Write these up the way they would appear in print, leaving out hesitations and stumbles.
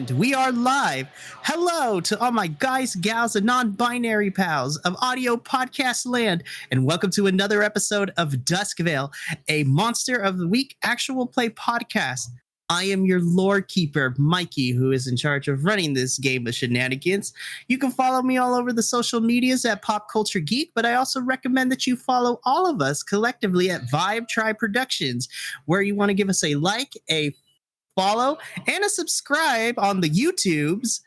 And we are live. Hello to all my guys, gals, and non-binary pals of audio podcast land, and welcome to another episode of Duskvale, a Monster of the Week actual play podcast. I am your lore keeper, Mikey, who is in charge of running this game of shenanigans. You can follow me all over the social medias at Pop Culture Geek, but I also recommend that you follow all of us collectively at Vibe Tribe Productions, where you want to give us a like, a follow, and a subscribe on the YouTubes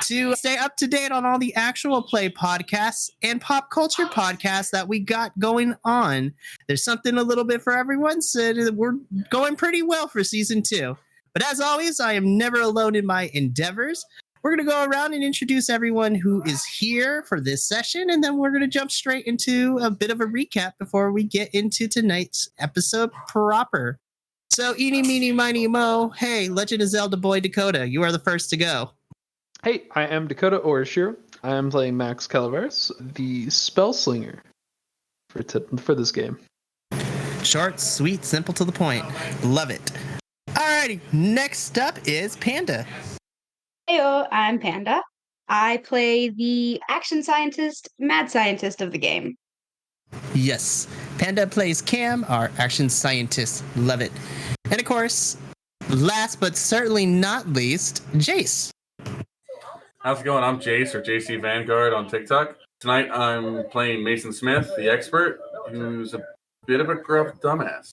to stay up to date on all the actual play podcasts and pop culture podcasts that we got going on. There's something a little bit for everyone, so we're going pretty well for season 2. But as always, I am never alone in my endeavors. We're going to go around and introduce everyone who is here for this session, and then we're going to jump straight into a bit of a recap before we get into tonight's episode proper. So, eeny, meeny, miny, mo, hey, Legend of Zelda boy Dakota, you are the first to go. Hey, I am Dakota Orishiro. I am playing Max Calaveras, the spell slinger for this game. Short, sweet, simple to the point. Love it. Alrighty, next up is Panda. Heyo, I'm Panda. I play the action scientist, mad scientist of the game. Yes, Panda plays Cam, our action scientist. Love it. And of course, last but certainly not least, Jace. How's it going? I'm Jace, or JC Vanguard on TikTok. Tonight I'm playing Mason Smith, the expert, who's a bit of a gruff dumbass.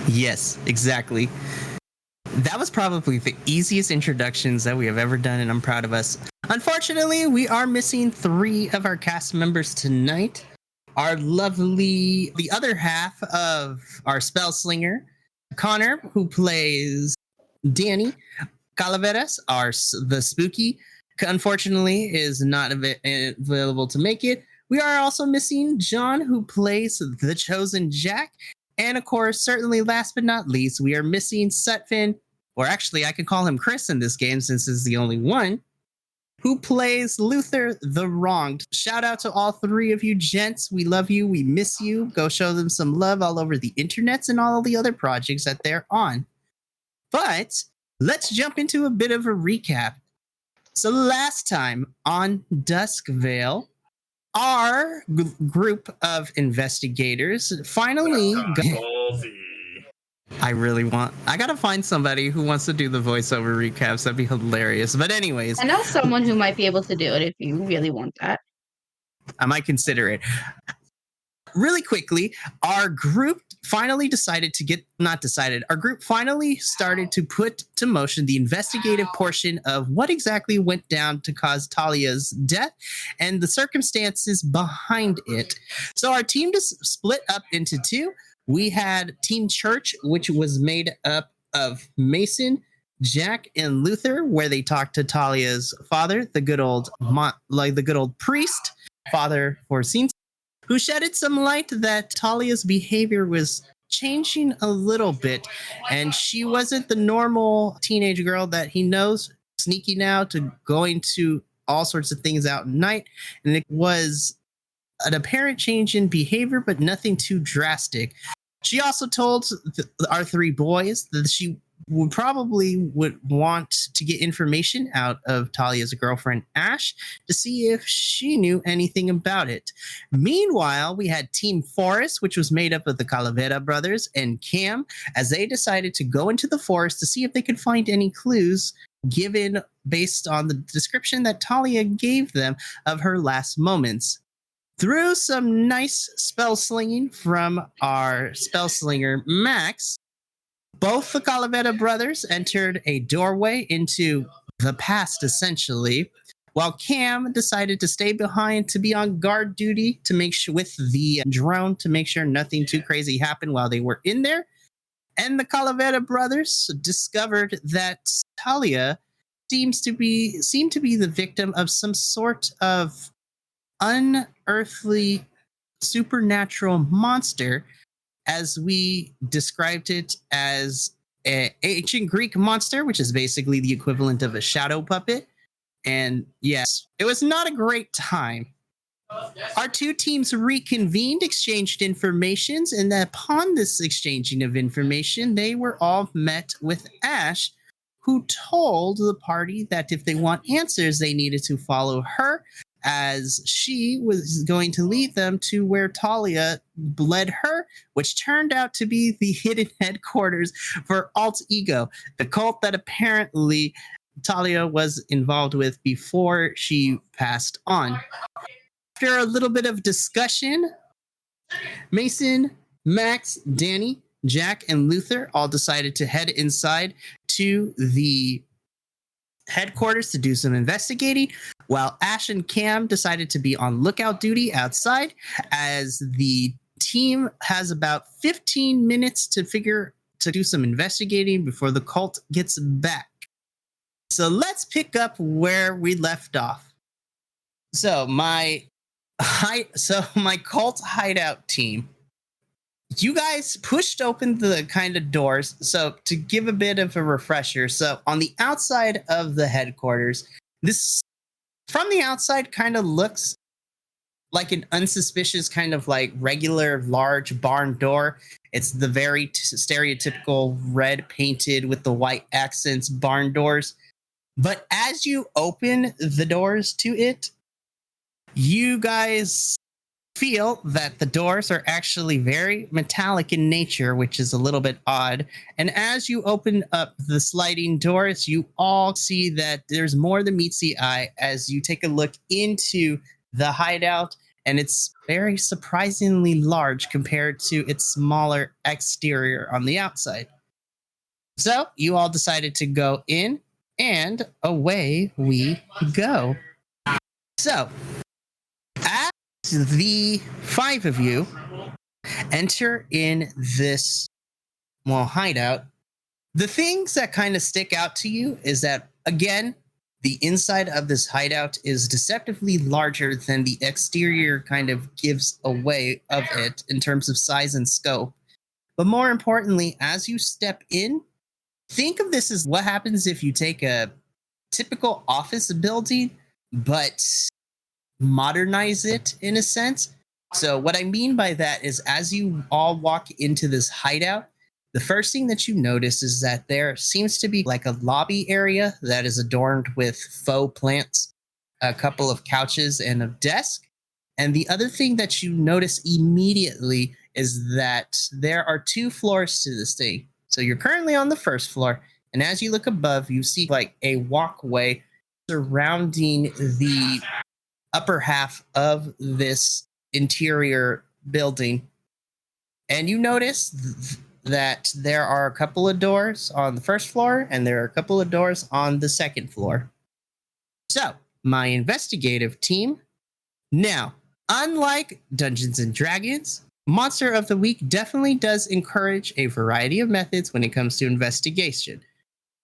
Yes, exactly. That was probably the easiest introductions that we have ever done, and I'm proud of us. Unfortunately, we are missing 3 of our cast members tonight. The other half of our spell slinger, Connor, who plays Danny. Calaveras, the spooky, unfortunately is not available to make it. We are also missing John, who plays the chosen Jack. And of course, certainly last but not least, we are missing Sutphin, or actually I could call him Chris in this game since he's the only one, who plays Luther the Wronged. Shout out to all 3 of you gents. We love you. We miss you. Go show them some love all over the internets and all the other projects that they're on. But let's jump into a bit of a recap. So last time on Duskvale, our group of investigators finally I gotta find somebody who wants to do the voiceover recaps. That'd be hilarious. But anyways, I know someone who might be able to do it if you really want that. I might consider it. Really quickly, our group finally started to put to motion the investigative portion of what exactly went down to cause Talia's death and the circumstances behind it. So our team just split up into 2. We had Team Church, which was made up of Mason, Jack, and Luther, where they talked to Talia's father, the good old priest, Father Forcine, who shedded some light that Talia's behavior was changing a little bit, and she wasn't the normal teenage girl that he knows, sneaky now to going to all sorts of things out at night, and it was an apparent change in behavior, but nothing too drastic. She also told our 3 boys that she would want to get information out of Talia's girlfriend, Ash, to see if she knew anything about it. Meanwhile, we had Team Forest, which was made up of the Calaveras brothers and Cam, as they decided to go into the forest to see if they could find any clues given based on the description that Talia gave them of her last moments. Through some nice spell slinging from our spell slinger, Max, both the Calaveras brothers entered a doorway into the past, essentially, while Cam decided to stay behind to be on guard duty to make sure with the drone to make sure nothing too crazy happened while they were in there. And the Calaveras brothers discovered that Talia seemed to be the victim of some sort of unearthly supernatural monster, as we described it as an ancient Greek monster, which is basically the equivalent of a shadow puppet. And yes, it was not a great time. Our 2 teams reconvened, exchanged informations, and upon this exchanging of information, they were all met with Ash, who told the party that if they want answers, they needed to follow her, as she was going to lead them to where Talia led her, which turned out to be the hidden headquarters for Alt Ego, the cult that apparently Talia was involved with before she passed on. After a little bit of discussion, Mason, Max, Danny, Jack, and Luther all decided to head inside to the headquarters to do some investigating, while Ash and Cam decided to be on lookout duty outside, as the team has about 15 minutes to do some investigating before the cult gets back. So let's pick up where we left off. So my cult hideout team, you guys pushed open the kind of doors. So to give a bit of a refresher, so on the outside of the headquarters, this from the outside kind of looks like an unsuspicious kind of like regular large barn door. It's the very stereotypical red painted with the white accents barn doors. But as you open the doors to it, you guys feel that the doors are actually very metallic in nature, which is a little bit odd. And as you open up the sliding doors, you all see that there's more than meets the eye as you take a look into the hideout, and it's very surprisingly large compared to its smaller exterior on the outside. So you all decided to go in, and away we go. So the 5 of you enter in this hideout. The things that kind of stick out to you is that, again, the inside of this hideout is deceptively larger than the exterior kind of gives away of it in terms of size and scope. But more importantly, as you step in, think of this as what happens if you take a typical office building, but modernize it in a sense. So what I mean by that is, as you all walk into this hideout, the first thing that you notice is that there seems to be like a lobby area that is adorned with faux plants, a couple of couches, and a desk. And the other thing that you notice immediately is that there are 2 floors to this thing. So you're currently on the first floor, and as you look above, you see like a walkway surrounding the upper half of this interior building. And you notice that there are a couple of doors on the first floor, and there are a couple of doors on the second floor. So, my investigative team. Now, unlike Dungeons and Dragons, Monster of the Week definitely does encourage a variety of methods when it comes to investigation.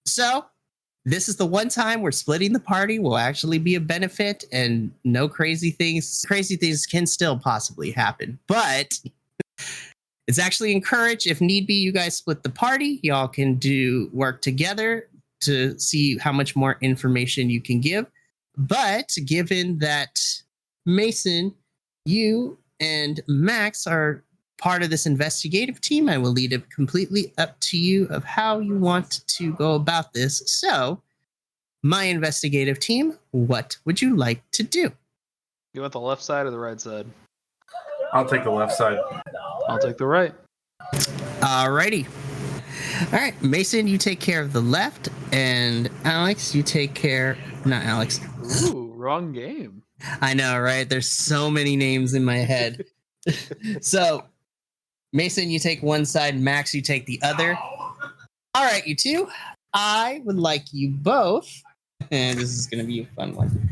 So, this is the one time where splitting the party will actually be a benefit, and no crazy things. Crazy things can still possibly happen, but it's actually encouraged. If need be, you guys split the party. Y'all can do work together to see how much more information you can give. But given that Mason, you and Max are part of this investigative team, I will leave it completely up to you of how you want to go about this. So, my investigative team, what would you like to do? You want the left side or the right side? I'll take the left side. I'll take the right. Alrighty. All right, Mason, you take care of the left, and Alex, you take care... Not Alex. Ooh, wrong game. I know, right? There's so many names in my head. So, Mason, you take one side. Max, you take the other. All right, you two. I would like you both, and this is going to be a fun one.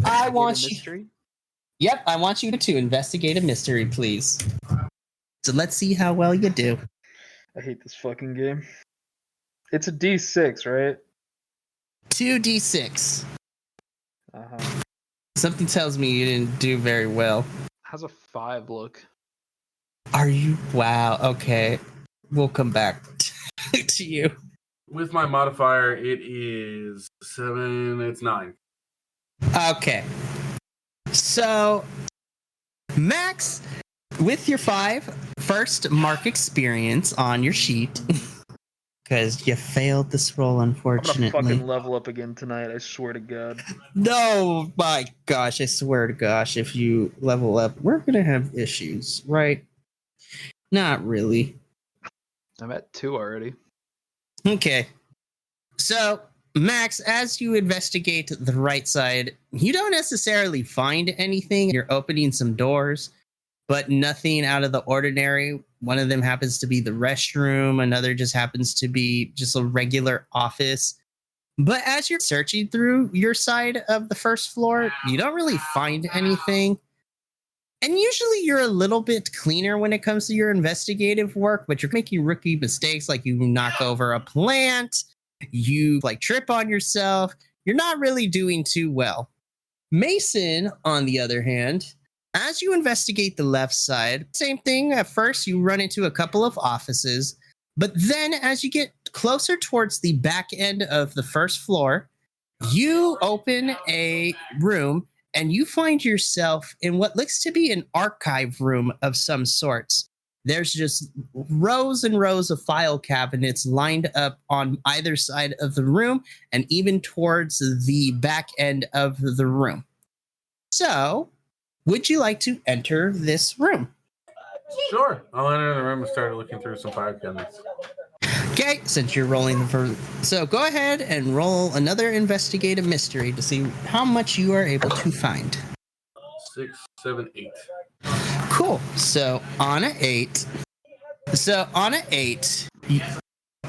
I want you... Mystery? Yep, I want you to investigate a mystery, please. So let's see how well you do. I hate this fucking game. It's a D6, right? 2d6. Uh-huh. Something tells me you didn't do very well. How's a 5 look? Are you? Wow, okay. We'll come back to you. With my modifier, it is 7. It's 9. Okay. So, Max, with your 5, first mark experience on your sheet. Because you failed this roll, I'm unfortunately. gonna fucking level up again tonight, I swear to God. No, my gosh, I swear to gosh, if you level up, we're gonna have issues, right? Not really. I'm at 2 already. Okay. So, Max, as you investigate the right side, you don't necessarily find anything. You're opening some doors, but nothing out of the ordinary. One of them happens to be the restroom. Another just happens to be just a regular office. But as you're searching through your side of the first floor, you don't really find anything. And usually you're a little bit cleaner when it comes to your investigative work, but you're making rookie mistakes like you knock over a plant, you like trip on yourself. You're not really doing too well. Mason, on the other hand, as you investigate the left side, same thing. At first, you run into a couple of offices, but then as you get closer towards the back end of the first floor, you open a room and you find yourself in what looks to be an archive room of some sorts. There's just rows and rows of file cabinets lined up on either side of the room and even towards the back end of the room. So, would you like to enter this room? Sure. I'll enter the room and start looking through some file cabinets. Okay, since you're rolling the first. So go ahead and roll another investigative mystery to see how much you are able to find. 6, 7, 8. Cool. So on an 8.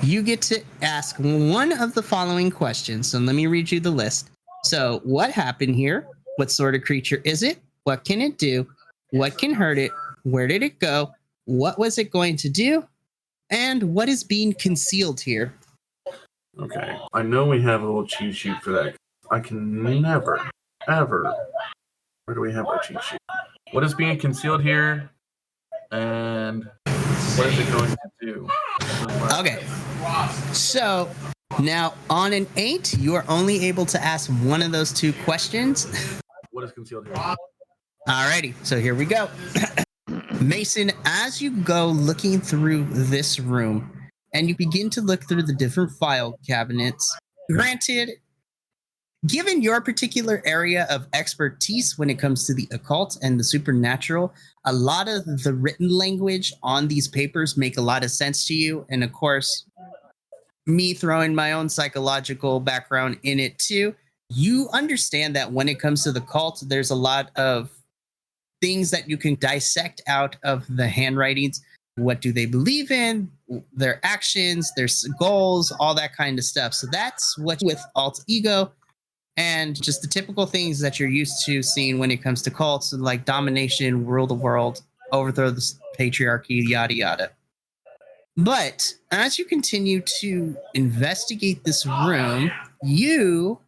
You get to ask one of the following questions. So let me read you the list. So what happened here? What sort of creature is it? What can it do? What can hurt it? Where did it go? What was it going to do? And what is being concealed here? Okay. I know we have a little cheat sheet for that. I can never, ever. Where do we have our cheat sheet? What is being concealed here? And what is it going to do? Okay. So now on an 8, you are only able to ask one of those two questions. What is concealed here? Alrighty. So here we go. Mason, as you go looking through this room and you begin to look through the different file cabinets, granted, given your particular area of expertise when it comes to the occult and the supernatural, a lot of the written language on these papers make a lot of sense to you. And of course, me throwing my own psychological background in it too, you understand that when it comes to the cult, there's a lot of things that you can dissect out of the handwritings. What do they believe in? Their actions, their goals, all that kind of stuff. So that's what with alt ego and just the typical things that you're used to seeing when it comes to cults, like domination, rule the world, overthrow the patriarchy, yada yada. But as you continue to investigate this room, you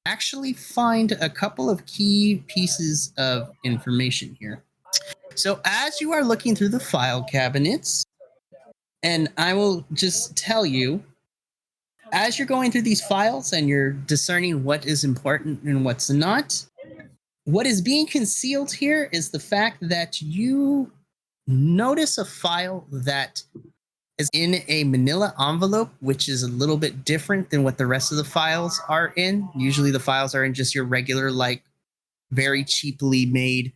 actually find a couple of key pieces of information here. So as you are looking through the file cabinets, and I will just tell you, as you're going through these files and you're discerning what is important and what's not, what is being concealed here is the fact that you notice a file that is in a manila envelope, which is a little bit different than what the rest of the files are in. Usually the files are in just your regular, like, very cheaply made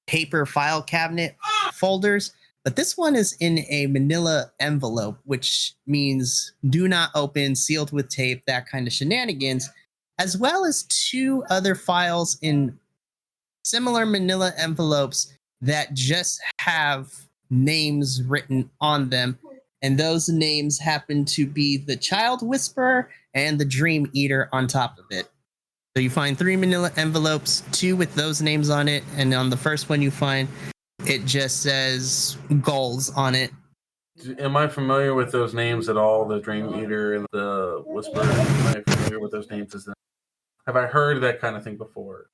paper file cabinet folders. But this one is in a manila envelope, which means do not open, sealed with tape, that kind of shenanigans, as well as 2 other files in similar manila envelopes that just have names written on them. And those names happen to be the Child Whisperer and the Dream Eater on top of it. So you find 3 manila envelopes, 2 with those names on it. And on the first one you find, it just says goals on it. Am I familiar with those names at all? The Dream Eater and the Whisperer? Am I familiar with those names? Have I heard that kind of thing before?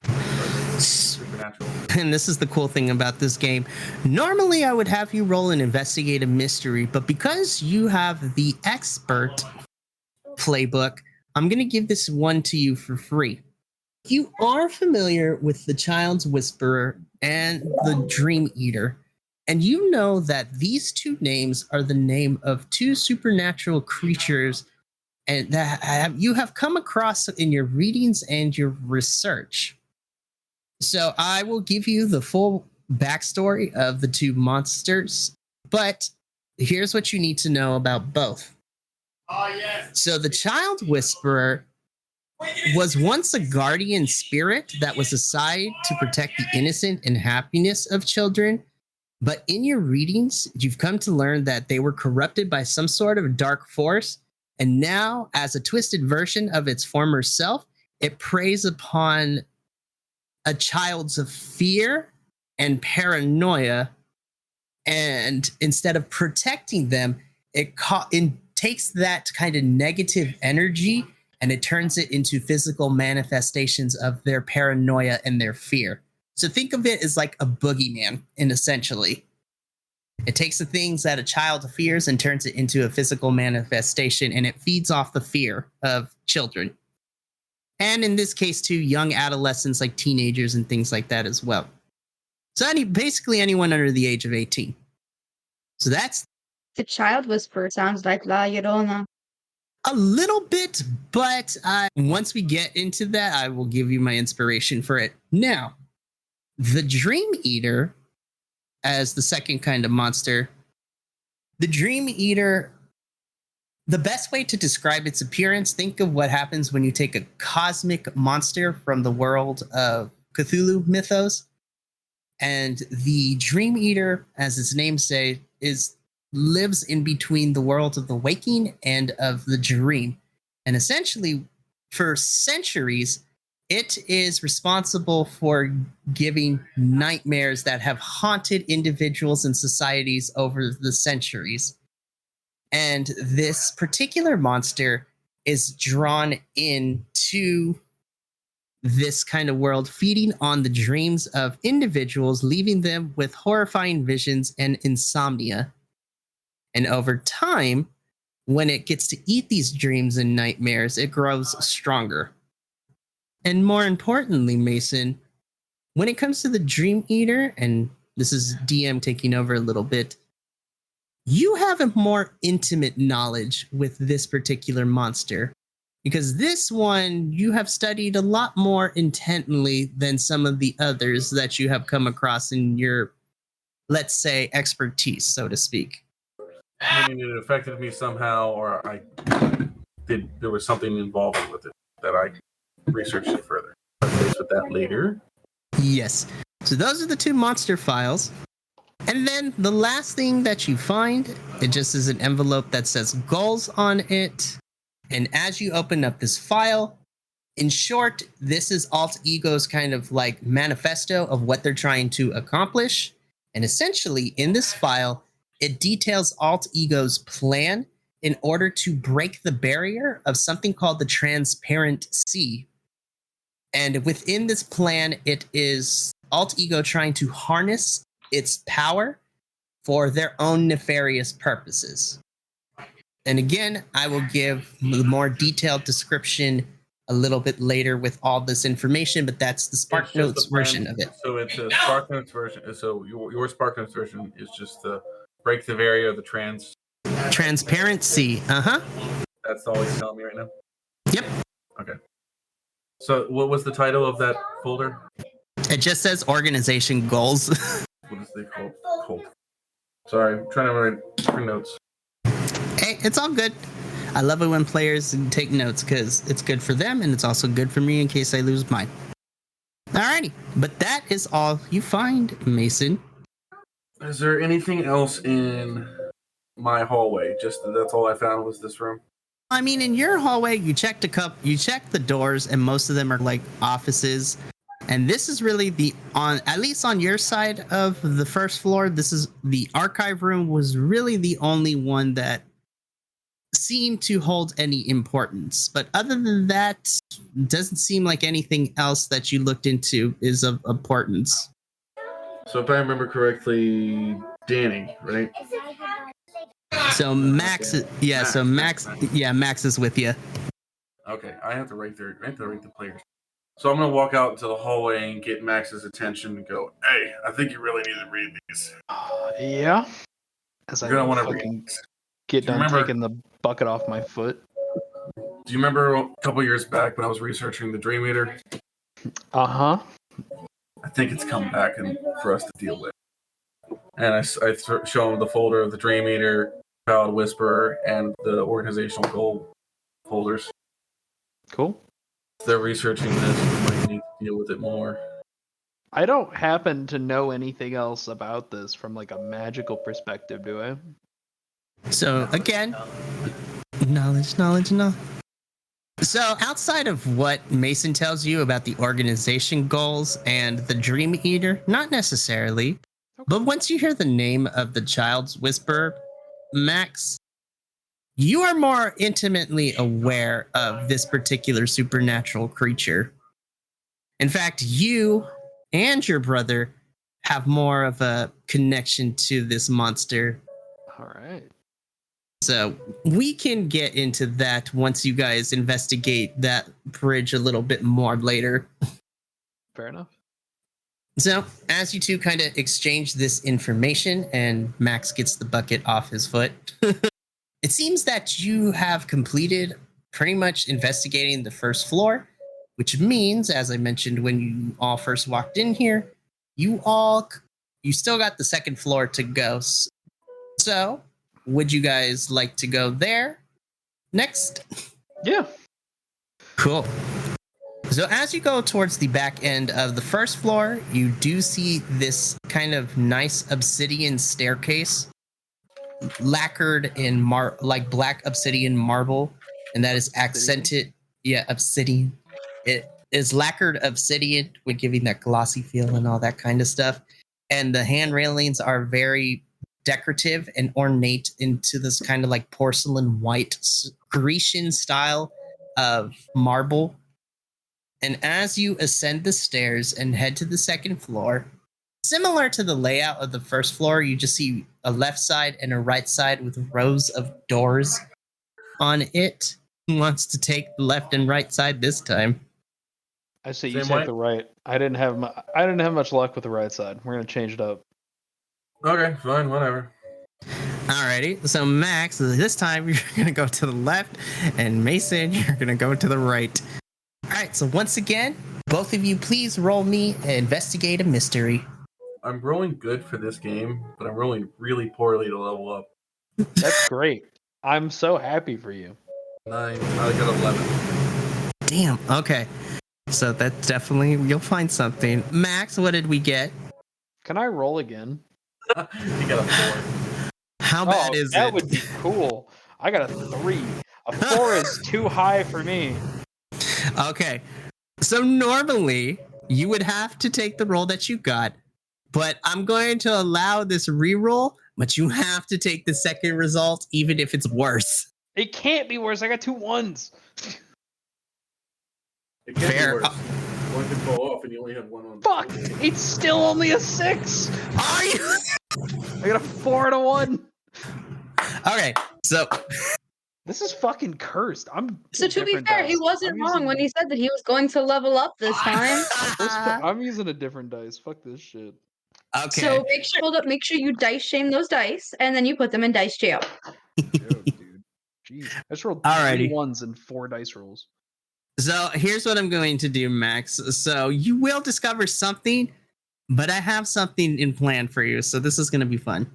Supernatural. And this is the cool thing about this game. Normally, I would have you roll an investigative mystery, but because you have the expert playbook, I'm going to give this one to you for free. You are familiar with the Child's Whisperer and the Dream Eater, and you know that these 2 names are the name of 2 supernatural creatures and that you have come across in your readings and your research. So I will give you the full backstory of the two monsters, but here's what you need to know about both. Oh, yes. So the Child Whisperer was once a guardian spirit that was assigned to protect the innocent and happiness of children. But in your readings, you've come to learn that they were corrupted by some sort of dark force. And now, as a twisted version of its former self, it preys upon a child's fear and paranoia. And instead of protecting them, it takes that kind of negative energy and it turns it into physical manifestations of their paranoia and their fear. So think of it as like a boogeyman, essentially. It takes the things that a child fears and turns it into a physical manifestation, and it feeds off the fear of children. And in this case, too, young adolescents like teenagers and things like that as well. So basically anyone under the age of 18. So that's... The Child Whisperer sounds like La Llorona. A little bit, but once we get into that, I will give you my inspiration for it. Now, the Dream Eater, as the second kind of monster, the Dream Eater, the best way to describe its appearance, think of what happens when you take a cosmic monster from the world of Cthulhu mythos. And the Dream Eater, as its name says, lives in between the world of the waking and of the dream. And essentially, for centuries, it is responsible for giving nightmares that have haunted individuals and societies over the centuries. And this particular monster is drawn into this kind of world, feeding on the dreams of individuals, leaving them with horrifying visions and insomnia. And over time, when it gets to eat these dreams and nightmares, it grows stronger. And more importantly, Mason, when it comes to the Dream Eater, and this is DM taking over a little bit, you have a more intimate knowledge with this particular monster. Because this one, you have studied a lot more intently than some of the others that you have come across in your, let's say, expertise, so to speak. Meaning it affected me somehow, or there was something involved with it that I researched it further. I'll face with that later. Yes. So those are the two monster files. And then the last thing that you find, it just is an envelope that says goals on it. And as you open up this file, in short, this is Alt Ego's kind of like manifesto of what they're trying to accomplish. And essentially, in this file, it details Alt Ego's plan in order to break the barrier of something called the transparent sea. And within this plan, it is Alt Ego trying to harness its power for their own nefarious purposes. And again, I will give the more detailed description a little bit later with all this information, but that's the Spark Notes version of it. So it's a Spark Notes version. So your Spark Notes version is just the break the barrier of the transparency. That's all he's telling me right now? Yep. Okay. So what was the title of that folder? It just says organization goals. What is it called? Sorry, I'm trying to write notes. Hey, it's all good. I love it when players take notes because it's good for them and it's also good for me in case I lose mine. Alrighty, but that is all you find, Mason. Is there anything else in my hallway? Just that's all I found was this room. I mean, in your hallway, you checked the doors, and most of them are like offices. And this is really at least on your side of the first floor, this is the archive room was really the only one that seemed to hold any importance. But other than that, doesn't seem like anything else that you looked into is of importance. So if I remember correctly, Danny, right? So Max is Max is with you. Okay, I have to write the players. So I'm gonna walk out into the hallway and get Max's attention and go, "Hey, I think you really need to read these." Yeah. As You're gonna want to read. Get done taking the bucket off my foot. Do you remember a couple years back when I was researching the Dream Eater? Uh-huh. I think it's come back for us to deal with. And I show them the folder of the Dream Eater, Child Whisperer, and the organizational goal folders. Cool. They're researching this. We might need to deal with it more. I don't happen to know anything else about this from like a magical perspective, do I? So again, knowledge. So outside of what Mason tells you about the organization goals and the Dream Eater, not necessarily. But once you hear the name of the Child's Whisperer, Max, you are more intimately aware of this particular supernatural creature. In fact, you and your brother have more of a connection to this monster. All right. So we can get into that once you guys investigate that bridge a little bit more later. Fair enough. So as you two kind of exchange this information and Max gets the bucket off his foot, it seems that you have completed pretty much investigating the first floor, which means, as I mentioned when you all first walked in here, you still got the second floor to go. So would you guys like to go there next? Yeah. Cool. So as you go towards the back end of the first floor, you do see this kind of nice obsidian staircase, lacquered in like black obsidian marble, and that is accented. Yeah, obsidian. It is lacquered obsidian with giving that glossy feel and all that kind of stuff. And the hand railings are very decorative and ornate into this kind of like porcelain white Grecian style of marble. And as you ascend the stairs and head to the second floor, similar to the layout of the first floor, you just see a left side and a right side with rows of doors on it. Who wants to take the left and right side this time? I say you take the right. I didn't have much luck with the right side. We're gonna change it up. Okay, fine, whatever. Alrighty, so Max, this time you're gonna go to the left, and Mason, you're gonna go to the right. Alright, so once again, both of you please roll me and investigate a mystery. I'm rolling good for this game, but I'm rolling really poorly to level up. That's great. I'm so happy for you. 9. I got 11. Damn, okay. So that's definitely, you'll find something. Max, what did we get? Can I roll again? You got a 4. How bad is that it? would be cool. I got a 3. A 4 is too high for me. Okay. So normally you would have to take the roll that you got, but I'm going to allow this reroll, but you have to take the second result even if it's worse. It can't be worse. I got 2 1s. It can't be worse. One can fall off and you only have 1 on. Fuck! It's still only a 6. Are you? I got a 4 and a 1. Okay, so this is fucking cursed. So to be fair, he wasn't wrong when he said that he was going to level up this time. I'm using a different dice. Fuck this shit. Okay. So make sure you dice shame those dice, and then you put them in dice jail. Dude. Jeez. I just rolled 3 1s and 4 dice rolls. So here's what I'm going to do, Max. So you will discover something, but I have something in plan for you. So this is going to be fun.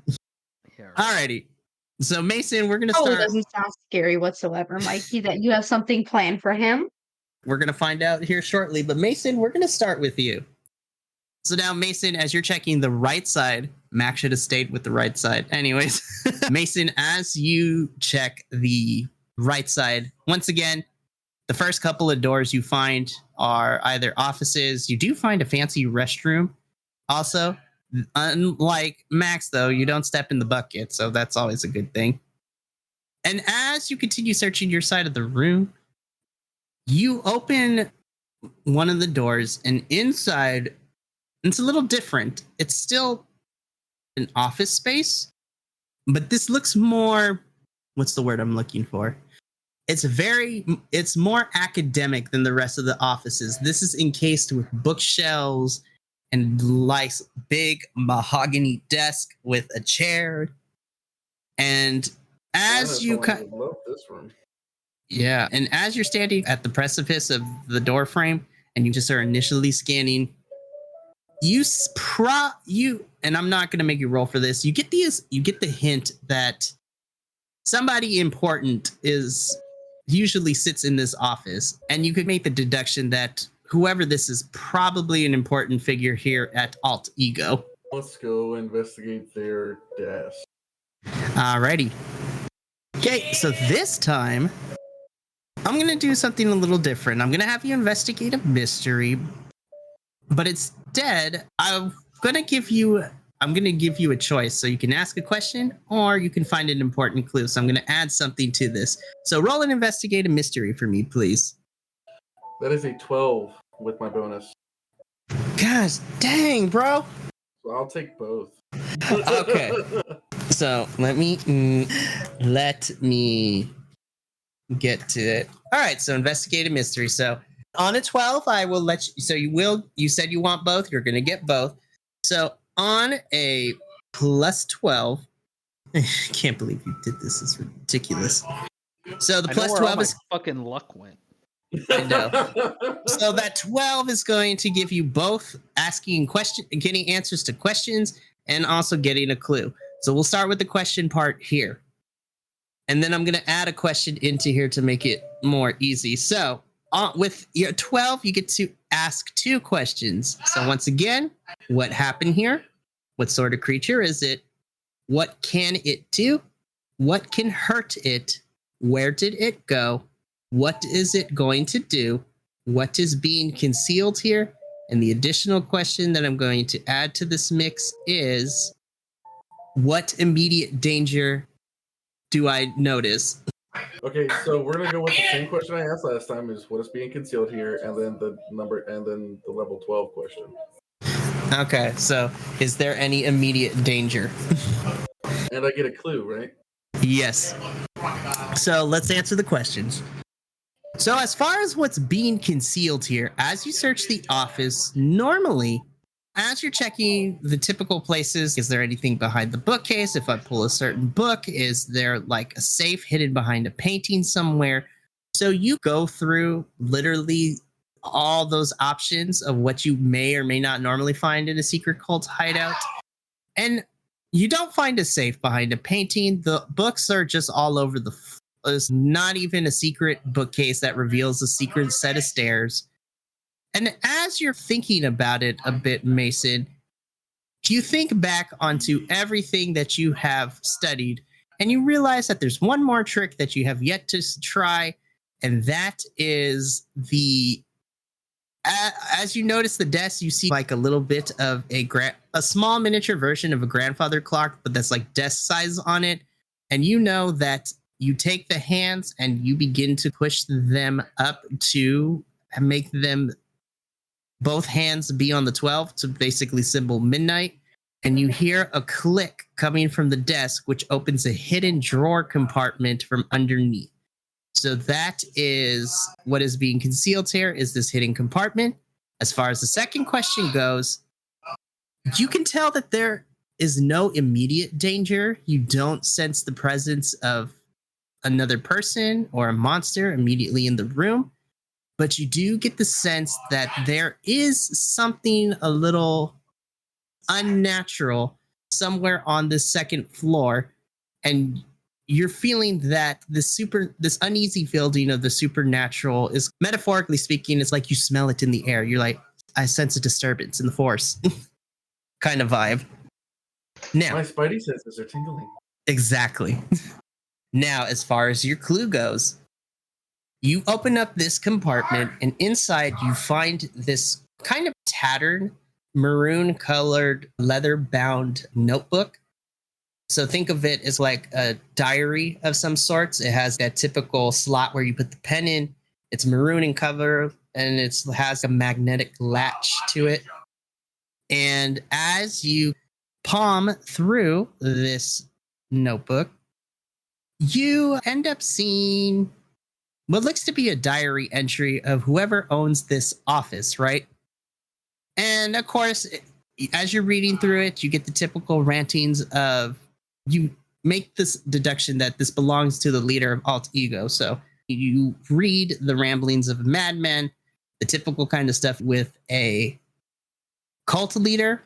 Yeah, right. Alrighty. So Mason, we're going to start. It doesn't sound scary whatsoever, Mikey, that you have something planned for him. We're going to find out here shortly. But Mason, we're going to start with you. So now, Mason, as you're checking the right side, Max should have stayed with the right side. Anyways, Mason, as you check the right side, once again, the first couple of doors you find are either offices. You do find a fancy restroom. Also, unlike Max, though, you don't step in the bucket, so that's always a good thing. And as you continue searching your side of the room, you open one of the doors, and inside, it's a little different. It's still an office space, but this looks more, what's the word I'm looking for? It's more academic than the rest of the offices. This is encased with bookshelves and like big mahogany desk with a chair. And as you love this room. Yeah, and as you're standing at the precipice of the door frame and you just are initially scanning, you and I'm not going to make you roll for this. You get the hint that somebody important usually sits in this office, and you could make the deduction that whoever this is probably an important figure here at Alt Ego. Let's go investigate their desk. Alrighty. Okay, so this time I'm going to do something a little different. I'm going to have you investigate a mystery, but instead I'm going to give you a choice. So you can ask a question or you can find an important clue. So I'm going to add something to this. So roll and investigate a mystery for me, please. That is a 12 with my bonus. Gosh, dang, bro. So I'll take both. Okay. So let me get to it. All right, so investigate a mystery. So on a 12, I will let you. So you said you want both. You're going to get both. So on a plus 12, I can't believe you did this. It's ridiculous. So the plus 12 is fucking luck went. I know. So that 12 is going to give you both getting answers to questions and also getting a clue. So we'll start with the question part here. And then I'm going to add a question into here to make it more easy. So with your 12, you get to ask 2 questions. So once again, what happened here? What sort of creature is it? What can it do? What can hurt it? Where did it go? What is it going to do? What is being concealed here? And the additional question that I'm going to add to this mix is, what immediate danger do I notice? Okay, so we're gonna go with the same question I asked last time: is what is being concealed here, and then the number, and then the level 12 question. Okay, so is there any immediate danger? And I get a clue, right? Yes. So let's answer the questions. So as far as what's being concealed here, as you search the office, normally, as you're checking the typical places, is there anything behind the bookcase? If I pull a certain book, is there like a safe hidden behind a painting somewhere? So you go through literally all those options of what you may or may not normally find in a secret cult hideout. And you don't find a safe behind a painting. The books are just all over the There's not even a secret bookcase that reveals a secret set of stairs. And as you're thinking about it a bit, Mason, you think back onto everything that you have studied, and you realize that there's one more trick that you have yet to try, and that is as you notice the desk, you see like a little bit of a small miniature version of a grandfather clock, but that's like desk size on it. And you know that you take the hands and you begin to push them up to make them both hands be on the 12 to basically symbol midnight. And you hear a click coming from the desk, which opens a hidden drawer compartment from underneath. So that is what is being concealed here, is this hidden compartment. As far as the second question goes, you can tell that there is no immediate danger. You don't sense the presence of another person or a monster immediately in the room, but you do get the sense that there is something a little unnatural somewhere on the second floor, and you're feeling that this uneasy feeling of the supernatural is, metaphorically speaking, it's like you smell it in the air. You're like, I sense a disturbance in the force kind of vibe. Now, my spidey senses are tingling. Exactly. Now, as far as your clue goes, you open up this compartment, and inside you find this kind of tattered, maroon-colored, leather-bound notebook. So think of it as like a diary of some sorts. It has that typical slot where you put the pen in. It's maroon in color, and it has a magnetic latch to it. And as you palm through this notebook, you end up seeing what looks to be a diary entry of whoever owns this office, right? And of course, as you're reading through it, you get the typical rantings of, you make this deduction that this belongs to the leader of Alt Ego. So You read the ramblings of a madman, the typical kind of stuff with a cult leader.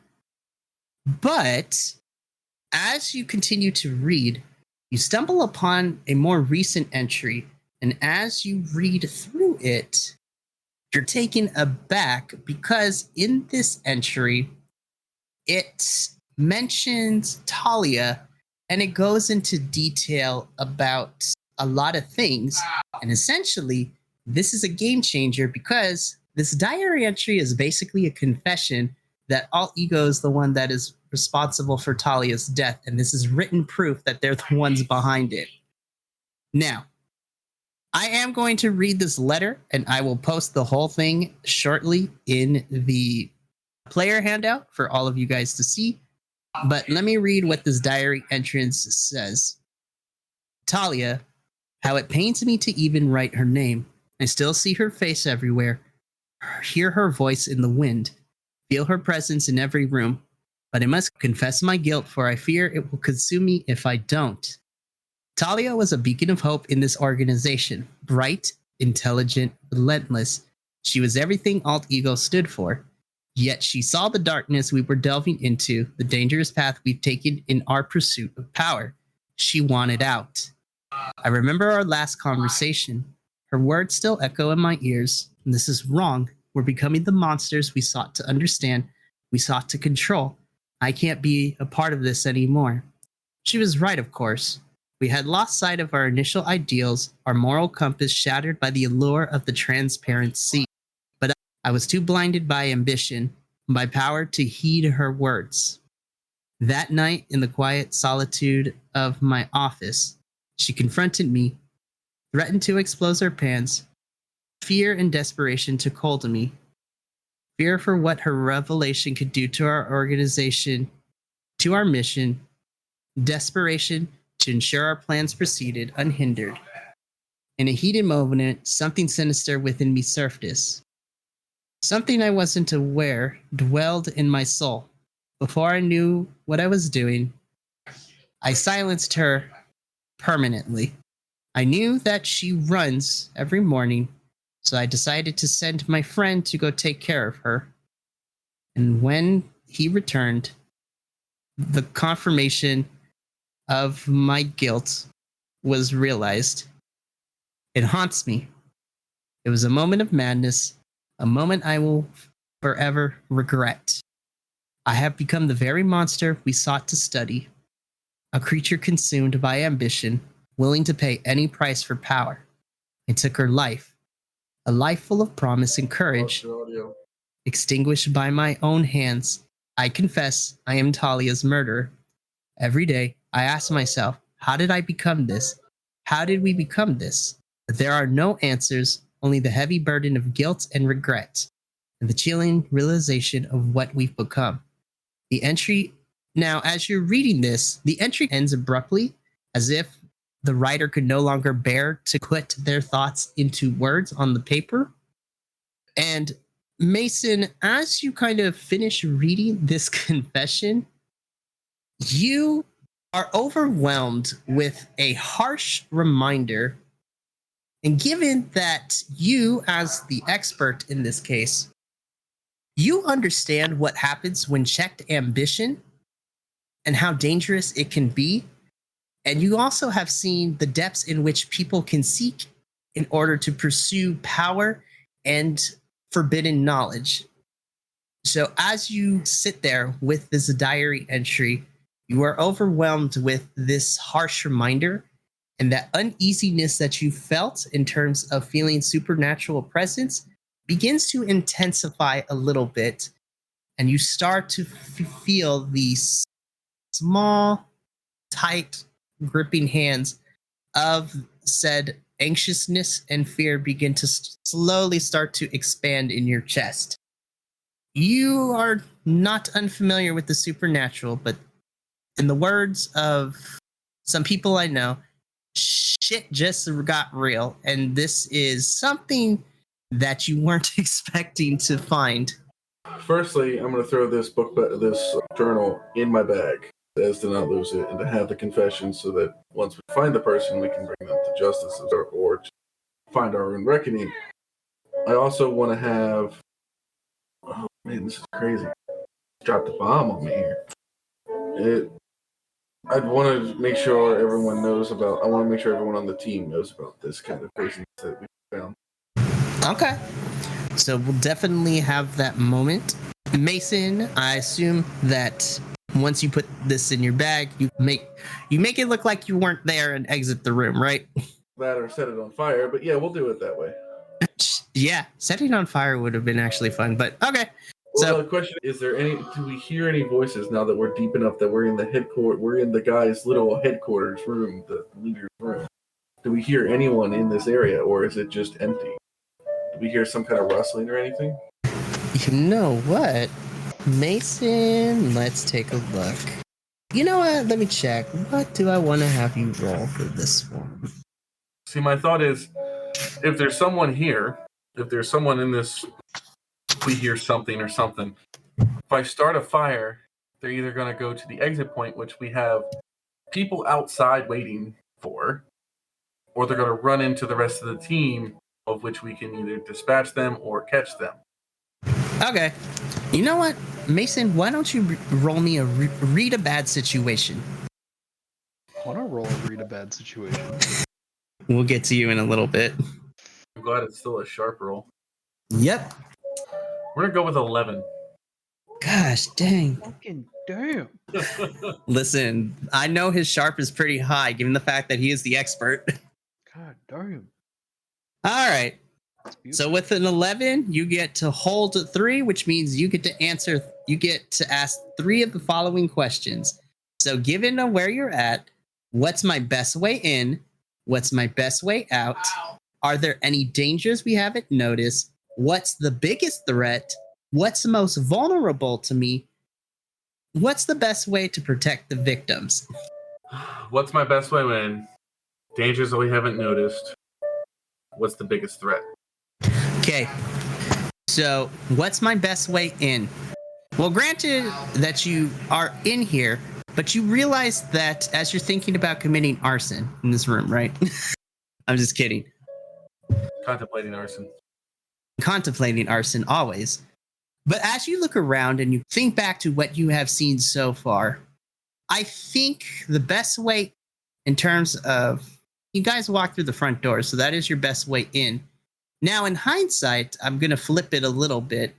But as you continue to read, you stumble upon a more recent entry. And as you read through it, you're taken aback because in this entry, it mentions Talia and it goes into detail about a lot of things. And essentially, this is a game changer because this diary entry is basically a confession that Alt Ego is the one that is responsible for Talia's death. And this is written proof that they're the ones behind it. Now, I am going to read this letter and I will post the whole thing shortly in the player handout for all of you guys to see. But let me read what this diary entrance says. Talia, how it pains me to even write her name. I still see her face everywhere, hear her voice in the wind, feel her presence in every room. But I must confess my guilt, for I fear it will consume me if I don't. Talia was a beacon of hope in this organization. Bright, intelligent, relentless. She was everything Alt Ego stood for. Yet she saw the darkness we were delving into, the dangerous path we've taken in our pursuit of power. She wanted out. I remember our last conversation. Her words still echo in my ears. This is wrong. We're becoming the monsters we sought to understand, we sought to control. I can't be a part of this anymore. She was right, of course. We had lost sight of our initial ideals, our moral compass shattered by the allure of the transparent sea. But I was too blinded by ambition, by power to heed her words. That night, in the quiet solitude of my office, she confronted me, threatened to explode her pants. Fear and desperation took hold of me. Fear for what her revelation could do to our organization, to our mission. Desperation to ensure our plans proceeded unhindered. In a heated moment, something sinister within me surfaced. Something I wasn't aware dwelled in my soul. Before I knew what I was doing, I silenced her permanently. I knew that she runs every morning, so I decided to send my friend to go take care of her. And when he returned, the confirmation of my guilt was realized. It haunts me. It was a moment of madness, a moment I will forever regret. I have become the very monster we sought to study, a creature consumed by ambition, willing to pay any price for power. I took her life, a life full of promise and courage, extinguished by my own hands. I confess I am Talia's murderer. Every day, I ask myself, how did I become this? How did we become this? But there are no answers, only the heavy burden of guilt and regret, and the chilling realization of what we've become. The entry, now as you're reading this, the entry ends abruptly, as if the writer could no longer bear to put their thoughts into words on the paper. And Mason, as you kind of finish reading this confession, you are overwhelmed with a harsh reminder. And given that you, as the expert in this case, you understand what happens when checked ambition and how dangerous it can be. And you also have seen the depths in which people can seek in order to pursue power and forbidden knowledge. So as you sit there with this diary entry, you are overwhelmed with this harsh reminder and that uneasiness that you felt in terms of feeling supernatural presence begins to intensify a little bit. And you start to feel these small, tight, gripping hands of said anxiousness and fear begin to slowly start to expand in your chest. You are not unfamiliar with the supernatural, but in the words of some people I know, shit just got real, and this is something that you weren't expecting to find. Firstly, I'm going to throw this this journal in my bag, as to not lose it, and to have the confession so that once we find the person, we can bring them to justice or find our own reckoning. I also want to have. Oh man, this is crazy. Dropped a bomb on me here. I'd want to make sure everyone knows about. I want to make sure everyone on the team knows about this kind of craziness that we found. Okay. So we'll definitely have that moment. Mason, I assume that once you put this in your bag, you make it look like you weren't there and exit the room, right? That or set it on fire, but yeah, we'll do it that way. Yeah, setting on fire would have been actually fun, but okay. Well, So the question is: do we hear any voices now that we're deep enough that we're in the guy's little headquarters room, the leader's room? Do we hear anyone in this area, or is it just empty? Do we hear some kind of rustling or anything? you know what, Mason? Let's take a look. You know what? Let me check. What do I want to have you roll for this one? See, my thought is, if there's someone here, if there's someone in this, we hear something or something. If I start a fire, they're either going to go to the exit point, which we have people outside waiting for, or they're going to run into the rest of the team, of which we can either dispatch them or catch them. Okay. You know what, Mason? Why don't you roll me a read a bad situation? I want to roll a read a bad situation. We'll get to you in a little bit. I'm glad it's still a sharp roll. Yep. We're going to go with 11. Gosh dang. Fucking damn. Listen, I know his sharp is pretty high, given the fact that he is the expert. God damn. All right. So with an 11, you get to hold 3, which means you get to ask 3 of the following questions. So given where you're at, what's my best way in? What's my best way out? Are there any dangers we haven't noticed? What's the biggest threat? What's the most vulnerable to me? What's the best way to protect the victims? What's my best way in? Dangers that we haven't noticed. What's the biggest threat? Okay, so what's my best way in? Well, granted that you are in here, but you realize that as you're thinking about committing arson in this room, right? I'm just kidding. Contemplating arson. Contemplating arson always. But as you look around and you think back to what you have seen so far, I think the best way in terms of, you guys walk through the front door, so that is your best way in. Now, in hindsight, I'm going to flip it a little bit.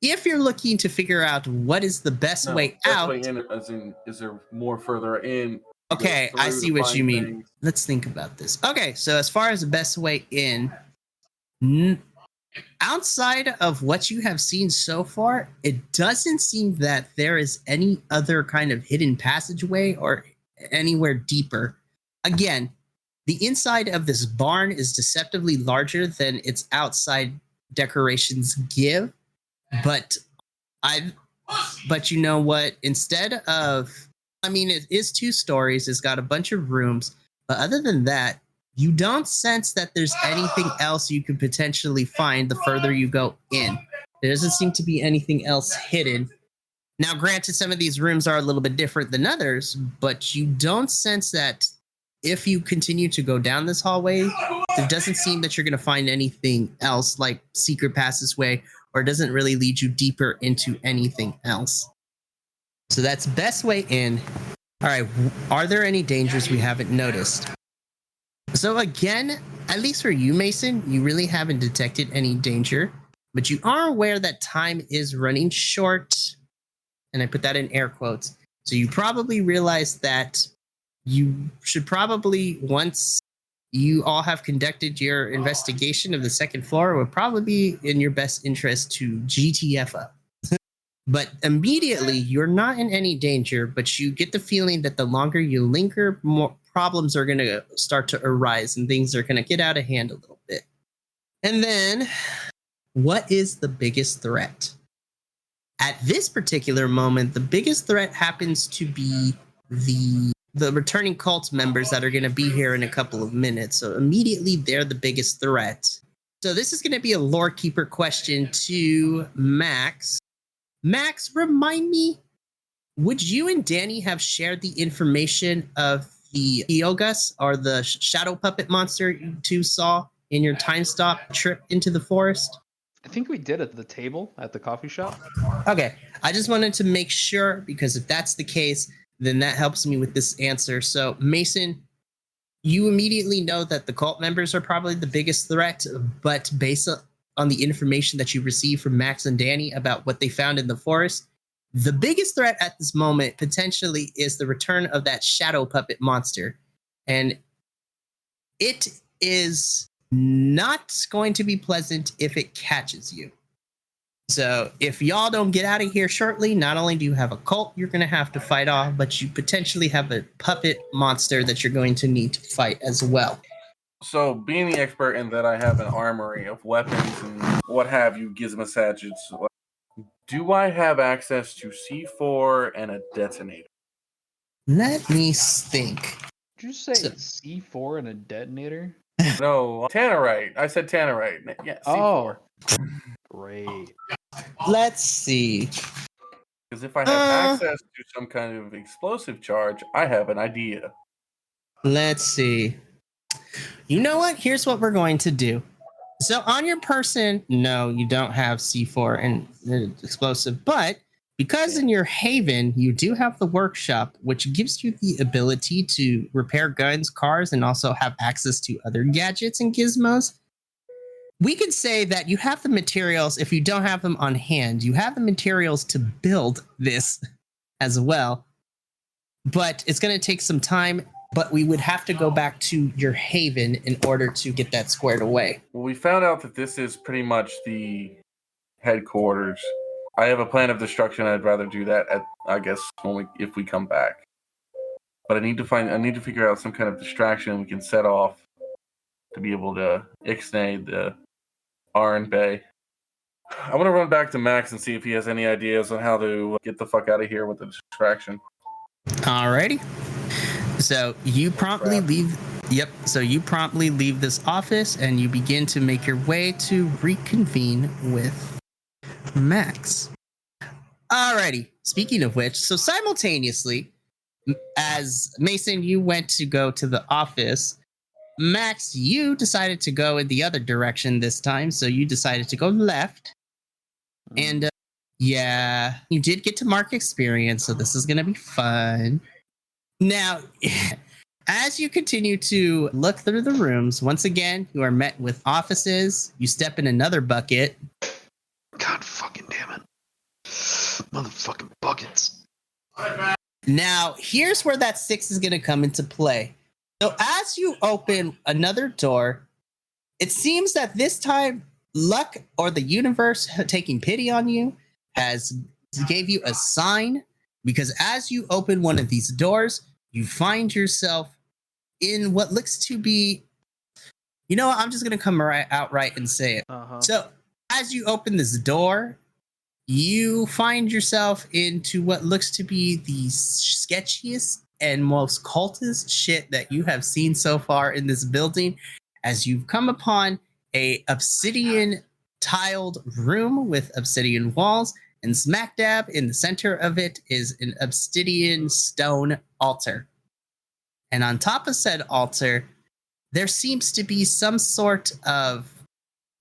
If you're looking to figure out what is the best way out... Best way in, as in, is there more further in? Okay, I see what you mean. Things? Let's think about this. Okay, so as far as the best way in, outside of what you have seen so far, it doesn't seem that there is any other kind of hidden passageway or anywhere deeper. Again, the inside of this barn is deceptively larger than its outside decorations give, but you know what? Instead of, I mean, it is 2 stories. It's got a bunch of rooms, but other than that, you don't sense that there's anything else you could potentially find the further you go in. There doesn't seem to be anything else hidden. Now, granted, some of these rooms are a little bit different than others, but you don't sense that if you continue to go down this hallway, it doesn't seem that you're going to find anything else like secret passageway, or it doesn't really lead you deeper into anything else. So that's best way in. All right, are there any dangers we haven't noticed? So again, at least for you, Mason, you really haven't detected any danger, but you are aware that time is running short, and I put that in air quotes. So you probably realize that you should probably, once you all have conducted your investigation of the second floor, it would probably be in your best interest to GTF up. But immediately, you're not in any danger, but you get the feeling that the longer you linger, more problems are going to start to arise and things are going to get out of hand a little bit. And then, what is the biggest threat? At this particular moment, the biggest threat happens to be the returning cult members that are going to be here in a couple of minutes. So immediately, they're the biggest threat. So this is going to be a lore keeper question to Max. Max, remind me, would you and Danny have shared the information of the Karagiozis or the shadow puppet monster you two saw in your time stop trip into the forest? I think we did at the table at the coffee shop. Okay, I just wanted to make sure, because if that's the case, then that helps me with this answer. So, Mason, you immediately know that the cult members are probably the biggest threat, but based on the information that you received from Max and Danny about what they found in the forest, the biggest threat at this moment potentially is the return of that shadow puppet monster. And it is not going to be pleasant if it catches you. So if y'all don't get out of here shortly, not only do you have a cult you're going to have to fight off, but you potentially have a puppet monster that you're going to need to fight as well. So, being the expert in that I have an armory of weapons and what have you, gizmo gadgets, do I have access to C4 and a detonator? Let me think. Did you say C4 and a detonator? No, tannerite. I said tannerite. Yeah, C4. Oh, great. Let's see. Because if I have access to some kind of explosive charge, I have an idea. Let's see. You know what? Here's what we're going to do. So on your person, no, you don't have C4 and explosive, but because in your haven, you do have the workshop, which gives you the ability to repair guns, cars, and also have access to other gadgets and gizmos. We could say that you have the materials. If you don't have them on hand, you have the materials to build this as well. But it's going to take some time, but we would have to go back to your haven in order to get that squared away. Well, we found out that this is pretty much the headquarters. I have a plan of destruction. I'd rather do that if we come back. But I need to figure out some kind of distraction we can set off to be able to ixnay the Arn Bay. I want to run back to Max and see if he has any ideas on how to get the fuck out of here with the distraction. Alrighty. So you promptly leave. Yep. So you promptly leave this office and you begin to make your way to reconvene with Max. Alrighty. Speaking of which, so simultaneously, as Mason, you went to go to the office. Max, you decided to go in the other direction this time, so you decided to go left. And yeah, you did get to mark experience, so this is going to be fun. Now, as you continue to look through the rooms, once again, you are met with offices. You step in another bucket. God fucking damn it. Motherfucking buckets. Now, here's where that 6 is going to come into play. So as you open another door, it seems that this time luck or the universe taking pity on you has gave you a sign, because as you open one of these doors, you find yourself in what looks to be, you know what, I'm just going to come outright and say it. So as you open this door, you find yourself into what looks to be the sketchiest and most cultist shit that you have seen so far in this building, as you've come upon a obsidian tiled room with obsidian walls, and smack dab in the center of it is an obsidian stone altar. And on top of said altar, there seems to be some sort of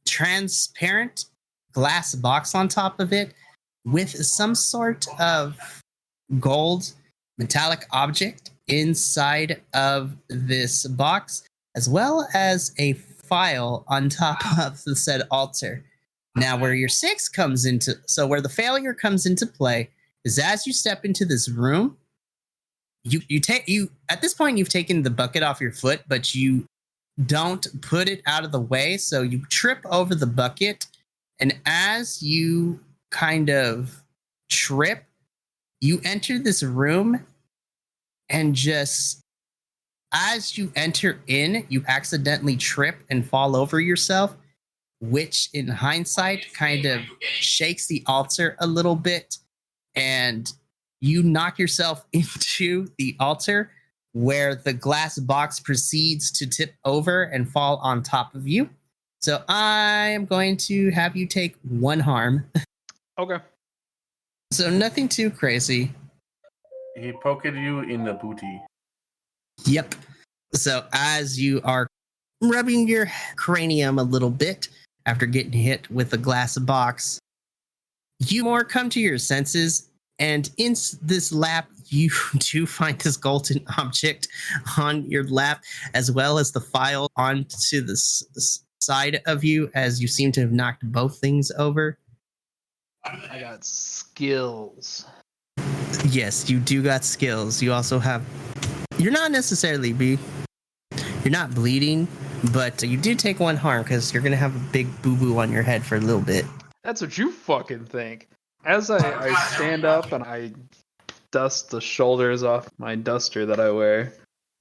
transparent glass box on top of it with some sort of gold metallic object inside of this box, as well as a file on top of the said altar. Now, where your 6 comes into, so where the failure comes into play is as you step into this room, you at this point you've taken the bucket off your foot, but you don't put it out of the way, so you trip over the bucket, and as you kind of trip, you enter this room, and just as you enter in, you accidentally trip and fall over yourself, which in hindsight kind of shakes the altar a little bit, and you knock yourself into the altar, where the glass box proceeds to tip over and fall on top of you. So I am going to have you take 1 harm. Okay. So nothing too crazy. He poked you in the booty. Yep. So as you are rubbing your cranium a little bit after getting hit with a glass box, you more come to your senses, and in this lap, you do find this golden object on your lap, as well as the file onto the side of you, as you seem to have knocked both things over. I got skills. Yes, you do got skills. You also have... You're not necessarily... You're not bleeding, but you do take 1 harm because you're going to have a big boo-boo on your head for a little bit. That's what you fucking think. As I stand up and I dust the shoulders off my duster that I wear,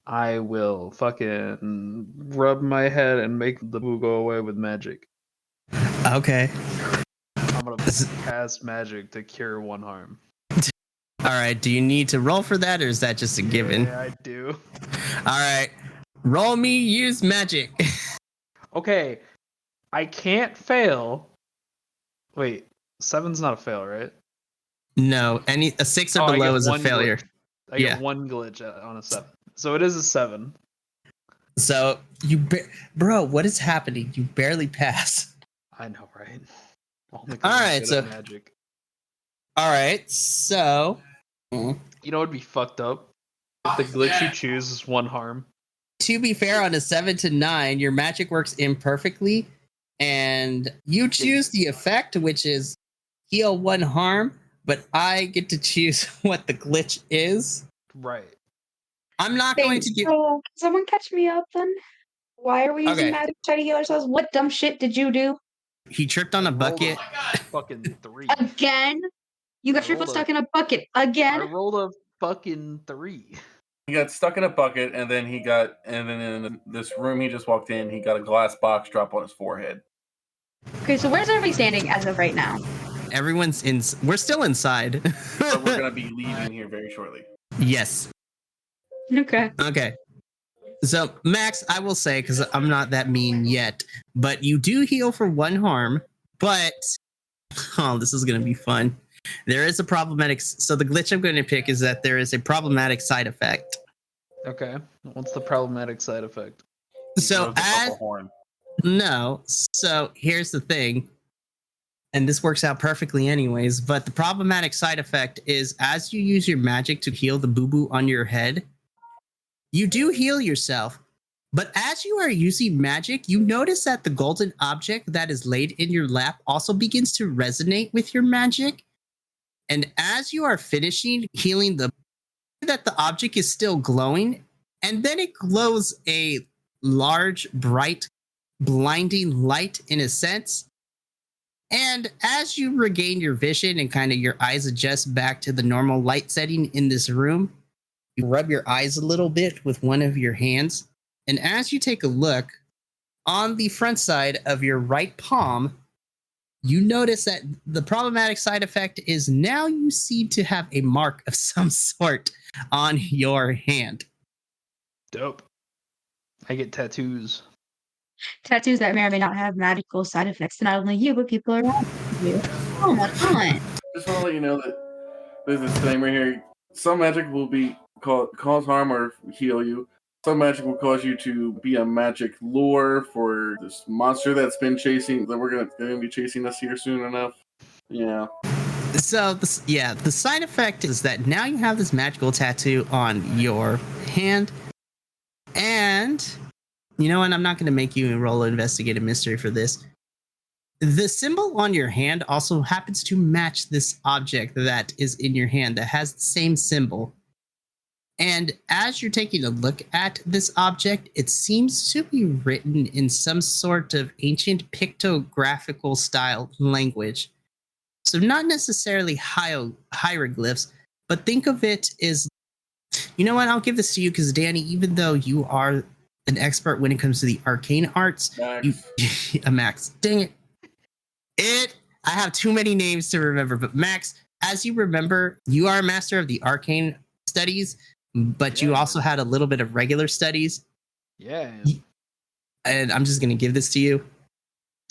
I will fucking rub my head and make the boo go away with magic. Okay. I'm gonna cast magic to cure 1 harm. All right, do you need to roll for that, or is that just a given? Yeah, I do. All right, roll me, use magic. Okay, I can't fail. Wait, 7's not a fail, right? No, a 6 or below is a failure. I get 1 glitch on a 7. So it is a 7. So bro, what is happening? You barely pass. I know, right? All right, so magic. All right, so you know what'd be fucked up? If the glitch you choose is 1 harm. To be fair, on a 7 to 9, your magic works imperfectly, and you choose the effect, which is heal 1 harm, but I get to choose what the glitch is. Right. I'm not going to give... So, can someone catch me up then? Why are we using magic to try to heal ourselves? What dumb shit did you do? He tripped on a bucket. Fucking 3. Again? You got your foot stuck in a bucket again? I rolled a fucking 3. He got stuck in a bucket, and then in this room he just walked in, he got a glass box drop on his forehead. Okay, so where's everybody standing as of right now? Everyone's in. We're still inside. But we're gonna be leaving here very shortly. Yes. Okay. Okay. So, Max, I will say, because I'm not that mean yet, but you do heal for 1 harm, but... Oh, this is going to be fun. There is a problematic... So the glitch I'm going to pick is that there is a problematic side effect. Okay. What's the problematic side effect? So, No. So, here's the thing. And this works out perfectly anyways, but the problematic side effect is as you use your magic to heal the boo-boo on your head, you do heal yourself, but as you are using magic, you notice that the golden object that is laid in your lap also begins to resonate with your magic. And as you are finishing healing that the object is still glowing, and then it glows a large, bright, blinding light in a sense. And as you regain your vision and kind of your eyes adjust back to the normal light setting in this room, you rub your eyes a little bit with one of your hands. And as you take a look on the front side of your right palm, you notice that the problematic side effect is now you seem to have a mark of some sort on your hand. Dope. I get tattoos. Tattoos that may or may not have magical side effects to not only you, but people around you. Oh my god. Just want to let you know that there's a disclaimer here. Some magic will be cause harm or heal you. Some magic will cause you to be a magic lure for this monster that's been chasing, that we're gonna be chasing us here soon enough. Yeah. So, the side effect is that now you have this magical tattoo on your hand. And, you know what? I'm not going to make you roll an investigative mystery for this. The symbol on your hand also happens to match this object that is in your hand that has the same symbol. And as you're taking a look at this object, it seems to be written in some sort of ancient pictographical style language. So not necessarily hieroglyphs, but think of it as, you know what, I'll give this to you because Danny, even though you are an expert when it comes to the arcane arts, Max, dang it. I have too many names to remember, but Max, as you remember, you are a master of the arcane studies, but you also had a little bit of regular studies. Yeah. And I'm just going to give this to you.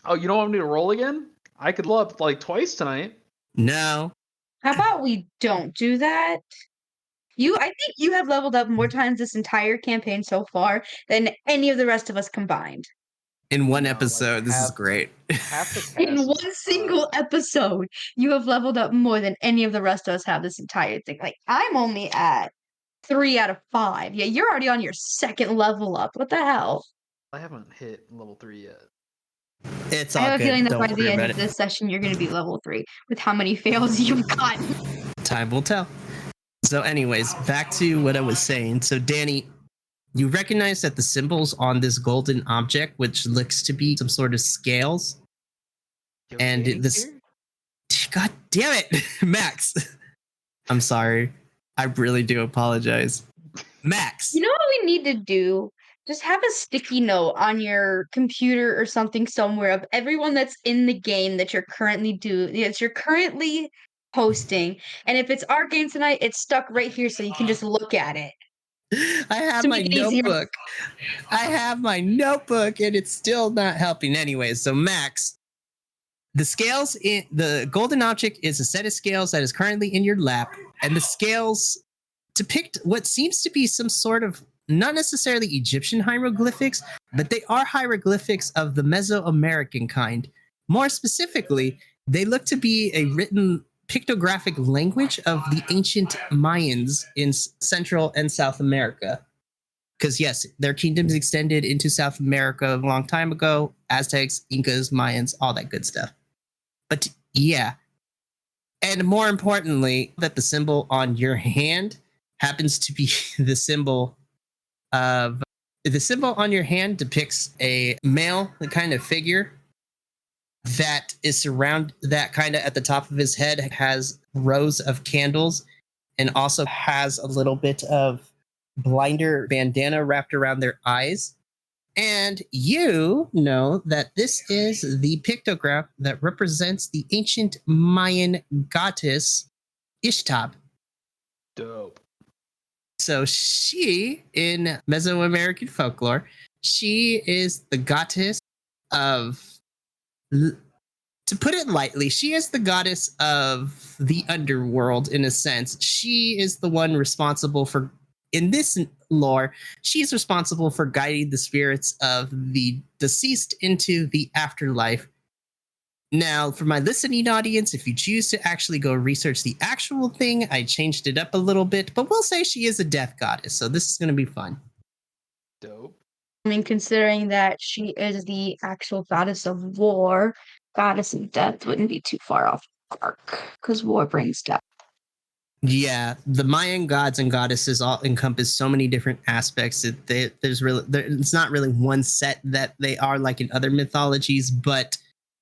Oh, you don't want me to roll again? I could roll up like twice tonight. No. How about we don't do that? I think you have leveled up more times this entire campaign so far than any of the rest of us combined. In one episode, this is great. Half the cast In one is, single episode, you have leveled up more than any of the rest of us have this entire thing. Like, I'm only at 3 out of 5. Yeah, you're already on your second level up. What the hell? I haven't hit level 3 yet. It's I all have a good. feeling that Don't by the worry end about of it. this session, you're going to be level 3 with how many fails you've gotten. Time will tell. So, anyways, back to what I was saying. So, Danny, you recognize that the symbols on this golden object, which looks to be some sort of scales, Yo, and Danny's this. here? God damn it, Max! I'm sorry. I really do apologize, Max. You know what we need to do? Just have a sticky note on your computer or something somewhere of everyone that's in the game that you're currently hosting. And if it's our game tonight, it's stuck right here so you can just look at it. I have To my make it easier. notebook. I have my notebook, and it's still not helping. Anyways, so Max, the scales in the golden object is a set of scales that is currently in your lap, and the scales depict what seems to be some sort of not necessarily Egyptian hieroglyphics, but they are hieroglyphics of the Mesoamerican kind. More specifically, they look to be a written pictographic language of the ancient Mayans in Central and South America. Because yes, their kingdoms extended into South America a long time ago. Aztecs, Incas, Mayans, all that good stuff. But yeah. And more importantly, that the symbol on your hand happens to be the symbol on your hand depicts a male kind of figure that is that kind of at the top of his head has rows of candles and also has a little bit of blinder bandana wrapped around their eyes. And you know that this is the pictograph that represents the ancient Mayan goddess Ishtar. Dope. So she, in Mesoamerican folklore, she is the goddess of, to put it lightly, she is the goddess of the underworld in a sense. She is the one responsible for, in this lore, she's responsible for guiding the spirits of the deceased into the afterlife. Now, for my listening audience, if you choose to actually go research the actual thing, I changed it up a little bit, but we'll say she is a death goddess, so this is going to be fun. Dope. I mean, considering that she is the actual goddess of war, goddess of death wouldn't be too far off the mark, because war brings death. Yeah, the Mayan gods and goddesses all encompass so many different aspects. It's not really one set that they are like in other mythologies, but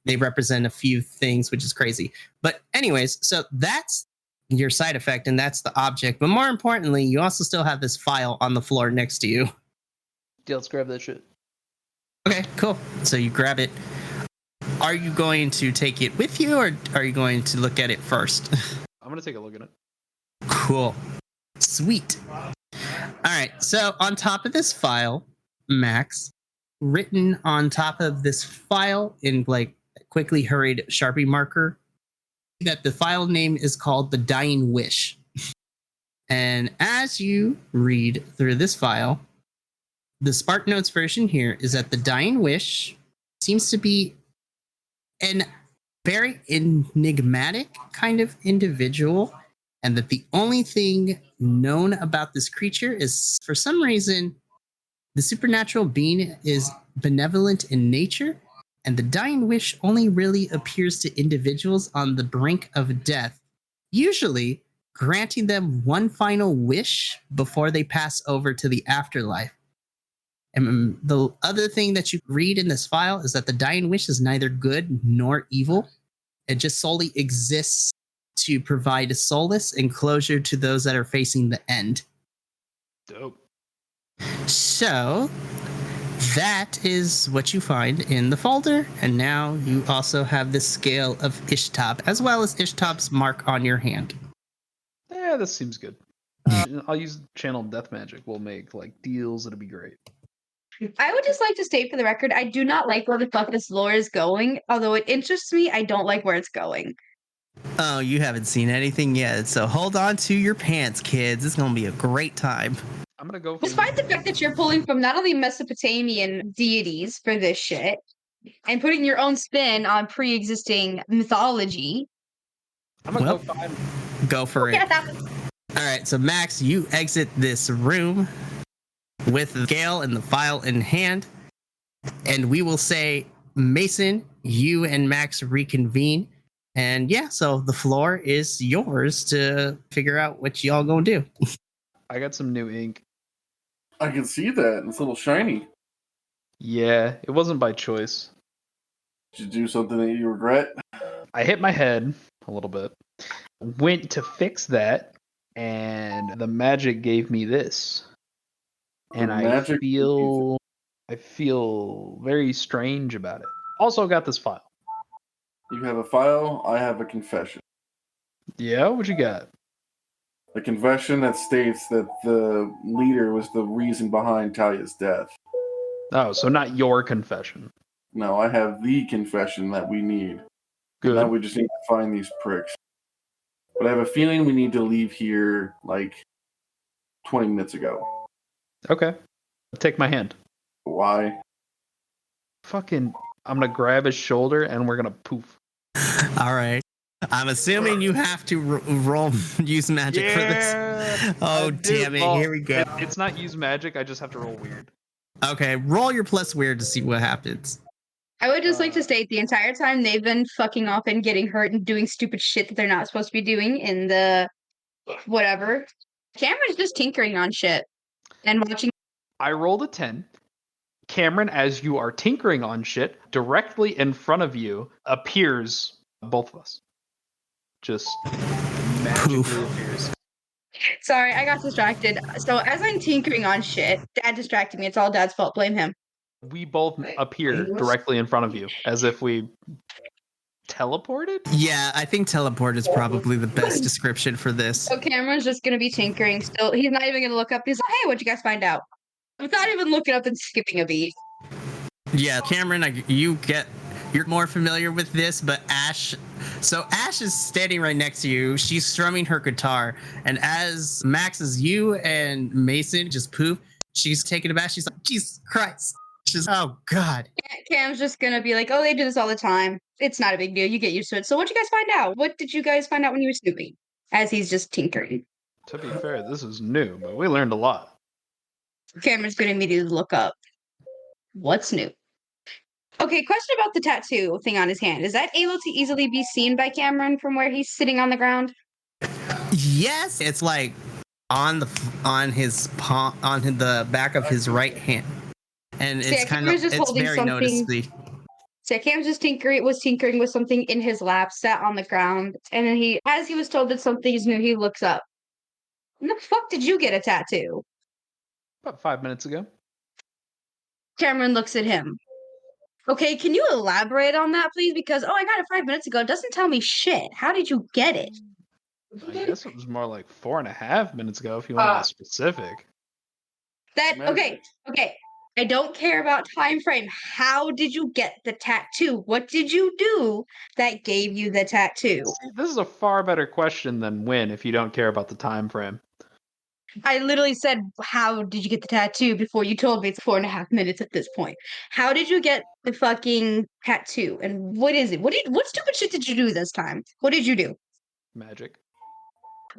they represent a few things, which is crazy. But anyways, so that's your side effect, and that's the object. But more importantly, you also still have this file on the floor next to you. Yeah, let's grab that shit. Okay, cool. So you grab it. Are you going to take it with you, or are you going to look at it first? I'm going to take a look at it. Cool. Sweet. All right, so on top of this file, Max, written on top of this file in like quickly hurried Sharpie marker, that the file name is called The Dying Wish. And as you read through this file, the Spark Notes version here is that the Dying Wish seems to be an very enigmatic kind of individual, and that the only thing known about this creature is, for some reason, the supernatural being is benevolent in nature, and the Dying Wish only really appears to individuals on the brink of death, usually granting them one final wish before they pass over to the afterlife. And the other thing that you read in this file is that the Dying Wish is neither good nor evil. It just solely exists to provide solace and closure to those that are facing the end. Dope. So that is what you find in the folder, and now you also have the scale of Ishtar, as well as Ishtar's mark on your hand. Yeah, this seems good. I'll use channel death magic. We'll make like deals. It'll be great. I would just like to state for the record, I do not like where the fuck this lore is going. Although it interests me, I don't like where it's going. Oh, you haven't seen anything yet, so hold on to your pants, kids. It's gonna be a great time. I'm gonna go for Despite the fact that you're pulling from not only Mesopotamian deities for this shit and putting your own spin on pre-existing mythology. I'm gonna Well, go find. Go for it. All right, so Max, you exit this room with the scale and the file in hand, and we will say, Mason, you and Max reconvene. And yeah, so the floor is yours to figure out what y'all gonna do. I got some new ink. I can see that. It's a little shiny. Yeah, it wasn't by choice. Did you do something that you regret? I hit my head a little bit. Went to fix that, and the magic gave me this. And I feel very strange about it. Also got this file. You have a file, I have a confession. Yeah, what you got? A confession that states that the leader was the reason behind Talia's death. Oh, so not your confession. No, I have the confession that we need. Good. Now we just need to find these pricks. But I have a feeling we need to leave here like 20 minutes ago. Okay. Take my hand. Why? Fucking, I'm gonna grab his shoulder and we're gonna poof. All right. I'm assuming you have to roll use magic for this. Oh, damn it. Well, Here we go. It's not use magic. I just have to roll weird. Okay, roll your plus weird to see what happens. I would just like to state the entire time they've been fucking off and getting hurt and doing stupid shit that they're not supposed to be doing in the whatever. Cameron's just tinkering on shit and watching. I rolled a 10. Cameron, as you are tinkering on shit, directly in front of you appears both of us. Just magically appears. Sorry, I got distracted. So as I'm tinkering on shit, Dad distracted me. It's all Dad's fault. Blame him. We both appear directly in front of you, as if we teleported? Yeah, I think teleport is probably the best description for this. So Cameron's just gonna be tinkering still. He's not even gonna look up. He's like, hey, what'd you guys find out? Without even looking up and skipping a beat. Yeah, Cameron, you're more familiar with this, but Ash is standing right next to you. She's strumming her guitar, and as Max is you and Mason just poof, she's taking a bath. She's like, Jesus Christ. She's, oh God. Cam's just gonna be like, oh, they do this all the time. It's not a big deal. You get used to it. So what'd you guys find out? What did you guys find out when you were snooping? As he's just tinkering. To be fair, this is new, but we learned a lot. Cameron's gonna immediately look up. What's new? Okay, question about the tattoo thing on his hand. Is that able to easily be seen by Cameron from where he's sitting on the ground? Yes, it's like on the back of his right hand, and it's kind of it's very noticeably. So Cam just was tinkering with something in his lap, sat on the ground, and then as he was told that something is new, he looks up. When the fuck did you get a tattoo? About 5 minutes ago. Cameron looks at him. Okay, can you elaborate on that, please? Because, I got it 5 minutes ago. It doesn't tell me shit. How did you get it? I guess it was more like 4.5 minutes ago if you want to be specific. Okay. I don't care about time frame. How did you get the tattoo? What did you do that gave you the tattoo? See, this is a far better question than when if you don't care about the time frame. I literally said, how did you get the tattoo before you told me it's 4.5 minutes at this point? How did you get the fucking tattoo? And what is it? What stupid shit did you do this time? What did you do? Magic.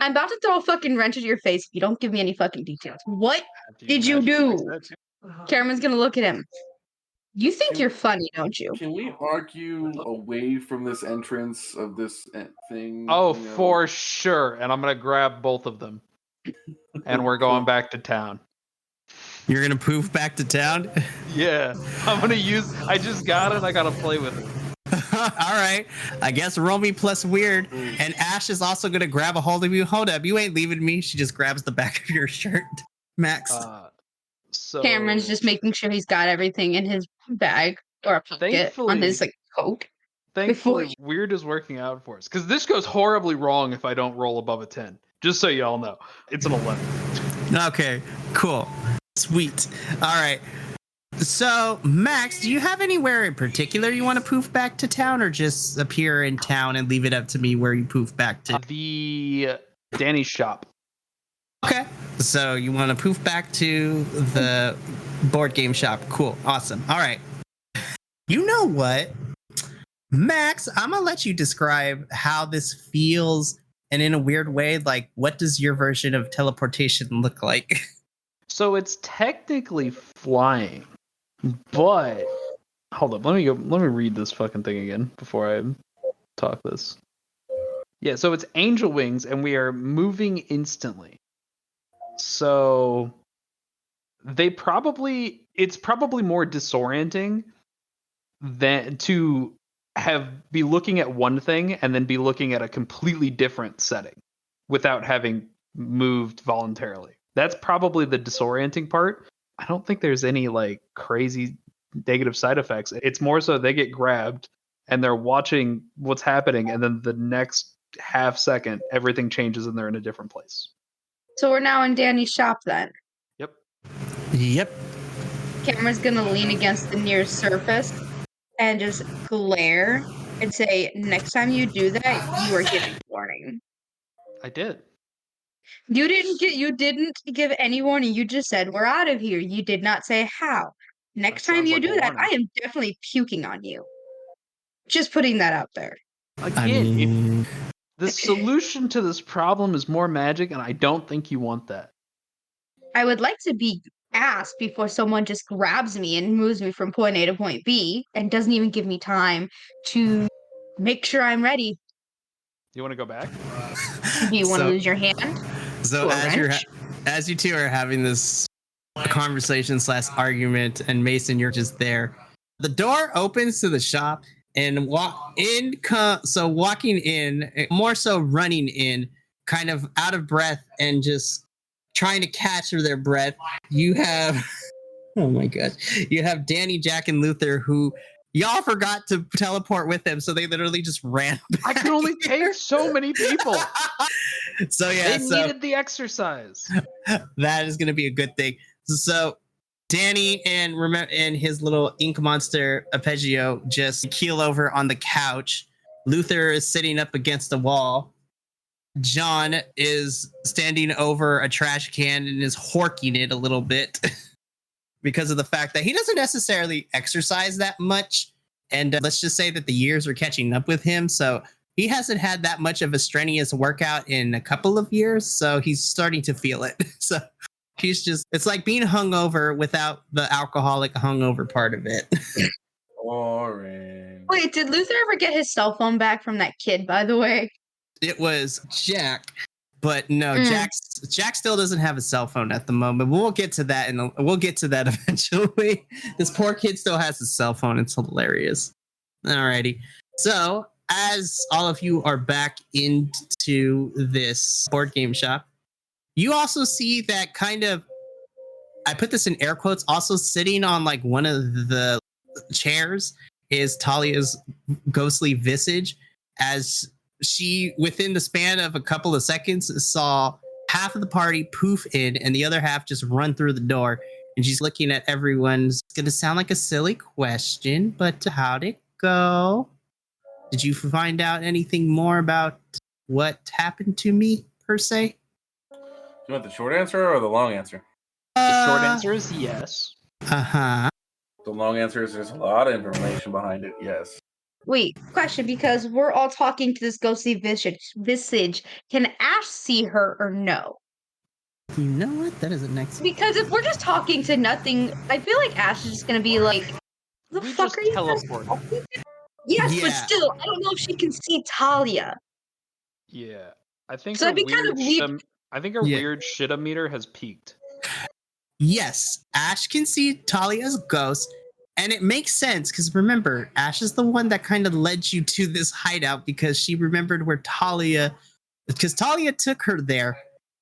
I'm about to throw a fucking wrench at your face if you don't give me any fucking details. What did you do? Cameron's gonna look at him. You think you're funny, don't you? Can we argue away from this entrance of this thing? Oh, for sure. And I'm going to grab both of them. And we're going back to town. You're going to poof back to town? Yeah. I'm going to I just got it. I got to play with it. All right. I guess roll me plus weird. And Ash is also going to grab a hold of you. Hold up. You ain't leaving me. She just grabs the back of your shirt. Max. So Cameron's just making sure he's got everything in his bag or a pocket on his coat. Thankfully, weird is working out for us. Because this goes horribly wrong if I don't roll above a 10. Just so y'all know. It's an 11. Okay, cool. Sweet. All right. So, Max, do you have anywhere in particular you want to poof back to town, or just appear in town and leave it up to me where you poof back to? The Danny's shop. Okay. So you want to poof back to the board game shop. Cool. Awesome. All right. You know what? Max, I'm going to let you describe how this feels, and in a weird way, like, what does your version of teleportation look like? So it's technically flying, but hold up, let me read this fucking thing again before I talk this. Yeah, so it's angel wings, and we are moving instantly. So it's probably more disorienting than to be looking at one thing and then be looking at a completely different setting without having moved voluntarily. That's probably the disorienting part. I don't think there's any like crazy negative side effects. It's more so they get grabbed and they're watching what's happening, and then the next half second everything changes and they're in a different place. So we're now in Danny's shop then. Yep. Camera's gonna lean against the nearest surface and just glare and say, next time you do that, you are giving warning. I did. You didn't give any warning. You just said we're out of here. You did not say how. Next That time sounds you like do a that, warning. I am definitely puking on you. Just putting that out there. Again, the solution to this problem is more magic, and I don't think you want that. I would like to be asked before someone just grabs me and moves me from point A to point B and doesn't even give me time to make sure I'm ready. You want to go back? Do you want to lose your hand? So To a as you two are having this conversation / argument, and Mason, you're just there. The door opens to the shop, and walking in, more so running in, kind of out of breath and just trying to catch their breath. You have, oh my gosh, you have Danny, Jack, and Luther, who y'all forgot to teleport with them, so they literally just ran. I can only take so many people. So yeah, They needed the exercise. That is going to be a good thing. So Danny and his little ink monster Arpeggio just keel over on the couch. Luther is sitting up against the wall. John is standing over a trash can and is horking it a little bit because of the fact that he doesn't necessarily exercise that much. And let's just say that the years are catching up with him. So he hasn't had that much of a strenuous workout in a couple of years. So he's starting to feel it. So it's like being hungover without the alcoholic hungover part of it. Boring. Wait, did Luther ever get his cell phone back from that kid, by the way? It was Jack, but no, Jack still doesn't have a cell phone at the moment. We'll get to that, and we'll get to that eventually. This poor kid still has his cell phone. It's hilarious. Alrighty. So, as all of you are back into this board game shop, you also see that kind of, I put this in air quotes, also sitting on like one of the chairs is Talia's ghostly visage, as she, within the span of a couple of seconds, saw half of the party poof in and the other half just run through the door. And she's looking at everyone. It's going to sound like a silly question, but how'd it go? Did you find out anything more about what happened to me, per se? Do you want the short answer or the long answer? The short answer is yes. Uh-huh. The long answer is there's a lot of information behind it, yes. Wait, question, because we're all talking to this ghostly visage. Can Ash see her or no? You know what? That is an excellent. Because if we're just talking to nothing, I feel like Ash is just going to be like, the We fuck just are you guys teleported. talking to? Yes, but Yeah. still, I don't know if she can see Talia. Yeah. I think So our I'd be kind of weird shit-o-meter has peaked. Yes, Ash can see Talia's ghost, and it makes sense because remember, Ash is the one that kind of led you to this hideout because she remembered where Talia took her there.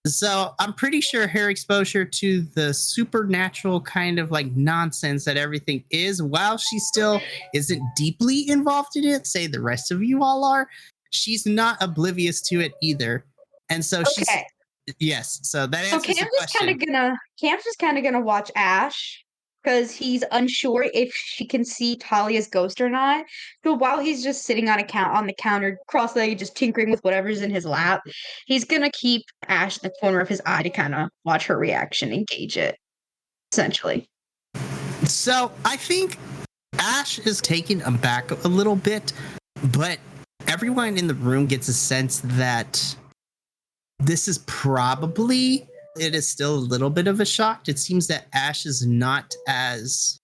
So I'm pretty sure her exposure to the supernatural kind of like nonsense that everything is, while she still isn't deeply involved in it, say the rest of you all are, she's not oblivious to it either. And so Okay. Yes, so that So answers the Cam's question. just kind of gonna watch Ash because he's unsure if she can see Talia's ghost or not. So while he's just sitting on the counter, cross-legged, just tinkering with whatever's in his lap, he's gonna keep Ash in the corner of his eye to kind of watch her reaction and gauge it, essentially. So I think Ash is taken aback a little bit, but everyone in the room gets a sense that this is probably, it is still a little bit of a shock. It seems that Ash is not as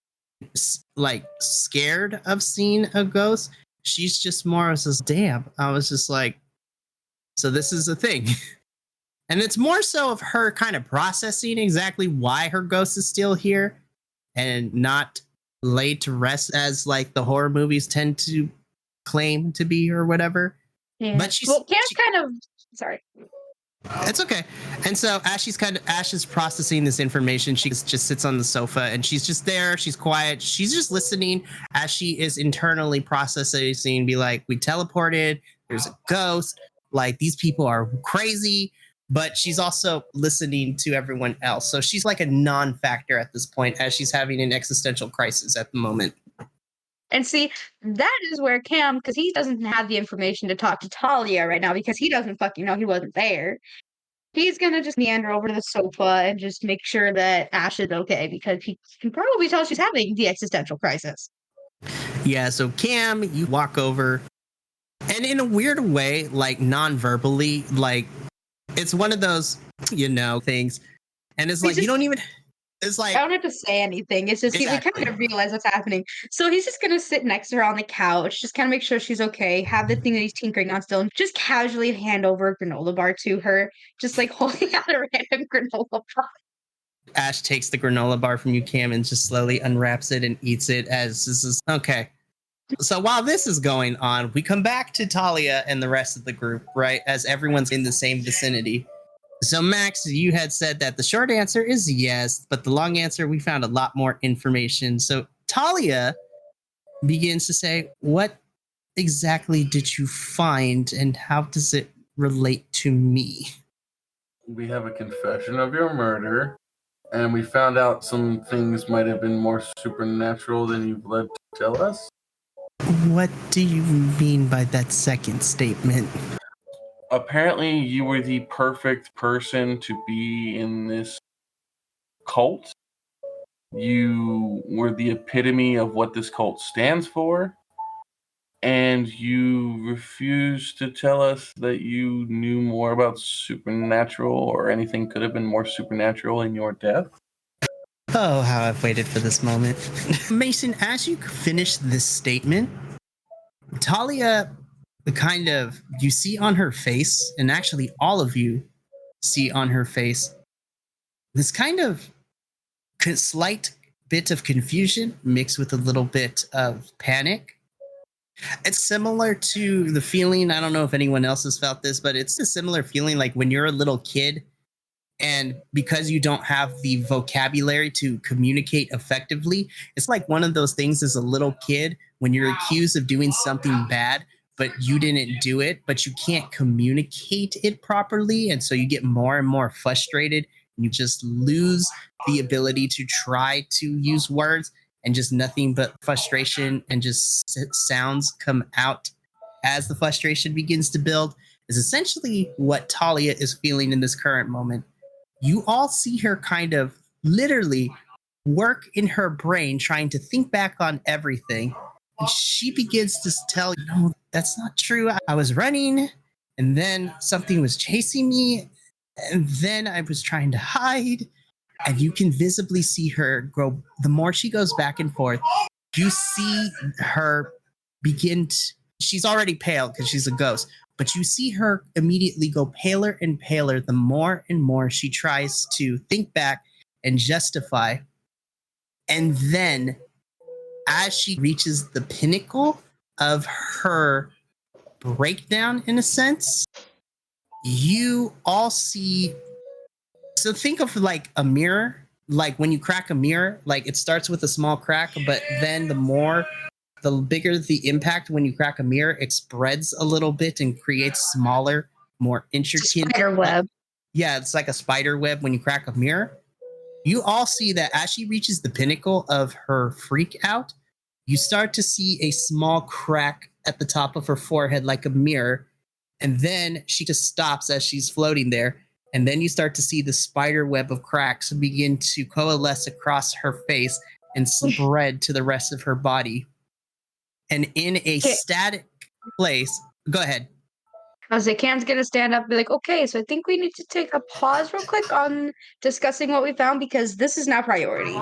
like scared of seeing a ghost. She's just more of this, damn. I was just like, so this is a thing. And it's more so of her kind of processing exactly why her ghost is still here and not laid to rest as like the horror movies tend to claim to be or whatever. Yeah. But she's kind of sorry. It's okay. And so Ash is processing this information. She just sits on the sofa and she's just there. She's quiet. She's just listening as she is internally processing, be like, we teleported. There's a ghost. Like, these people are crazy. But she's also listening to everyone else. So she's like a non-factor at this point as she's having an existential crisis at the moment. And see, that is where Cam, because he doesn't have the information to talk to Talia right now because he doesn't fucking know, he wasn't there. He's gonna just meander over to the sofa and just make sure that Ash is okay because he can probably tell she's having the existential crisis. Yeah, so Cam, you walk over, and in a weird way, like non-verbally, like it's one of those, things. And it's like, you don't even... It's like, I don't have to say anything. It's just exactly. We kind of realize what's happening. So he's just gonna sit next to her on the couch, just kind of make sure she's okay, have the thing that he's tinkering on still, and just casually hand over a granola bar to her, just like holding out a random granola bar. Ash takes the granola bar from you, Cam, and just slowly unwraps it and eats it as this is okay. So while this is going on, we come back to Talia and the rest of the group, right? As everyone's in the same vicinity. So, Max, you had said that the short answer is yes, but the long answer, we found a lot more information. So, Talia begins to say, what exactly did you find and how does it relate to me? We have a confession of your murder, and we found out some things might have been more supernatural than you've led to tell us. What do you mean by that second statement? Apparently, you were the perfect person to be in this cult. You were the epitome of what this cult stands for. And you refused to tell us that you knew more about supernatural or anything could have been more supernatural in your death. Oh, how I've waited for this moment. Mason, as you finish this statement, Talia kind of, you see on her face, and actually all of you see on her face, this kind of slight bit of confusion mixed with a little bit of panic. It's similar to the feeling, I don't know if anyone else has felt this, but it's a similar feeling like when you're a little kid and because you don't have the vocabulary to communicate effectively, it's like one of those things as a little kid when you're accused of doing something bad, but you didn't do it, but you can't communicate it properly. And so you get more and more frustrated and you just lose the ability to try to use words and just nothing but frustration and just sounds come out as the frustration begins to build is essentially what Talia is feeling in this current moment. You all see her kind of literally work in her brain trying to think back on everything. And she begins to tell you, no, that's not true. I was running and then something was chasing me and then I was trying to hide. And you can visibly see her grow. The more she goes back and forth, you see her begin to, she's already pale because she's a ghost, but you see her immediately go paler and paler the more and more she tries to think back and justify. And then as she reaches the pinnacle of her breakdown, in a sense, you all see. So think of like a mirror, like when you crack a mirror, like it starts with a small crack, but then the bigger the impact when you crack a mirror, it spreads a little bit and creates smaller, more intricate. Spider web. Yeah, it's like a spider web when you crack a mirror. You all see that as she reaches the pinnacle of her freak out, you start to see a small crack at the top of her forehead like a mirror. And then she just stops as she's floating there. And then you start to see the spider web of cracks begin to coalesce across her face and spread to the rest of her body. And in a static place, go ahead. I was like, Cam's gonna stand up and be like, okay, so I think we need to take a pause real quick on discussing what we found because this is now priority.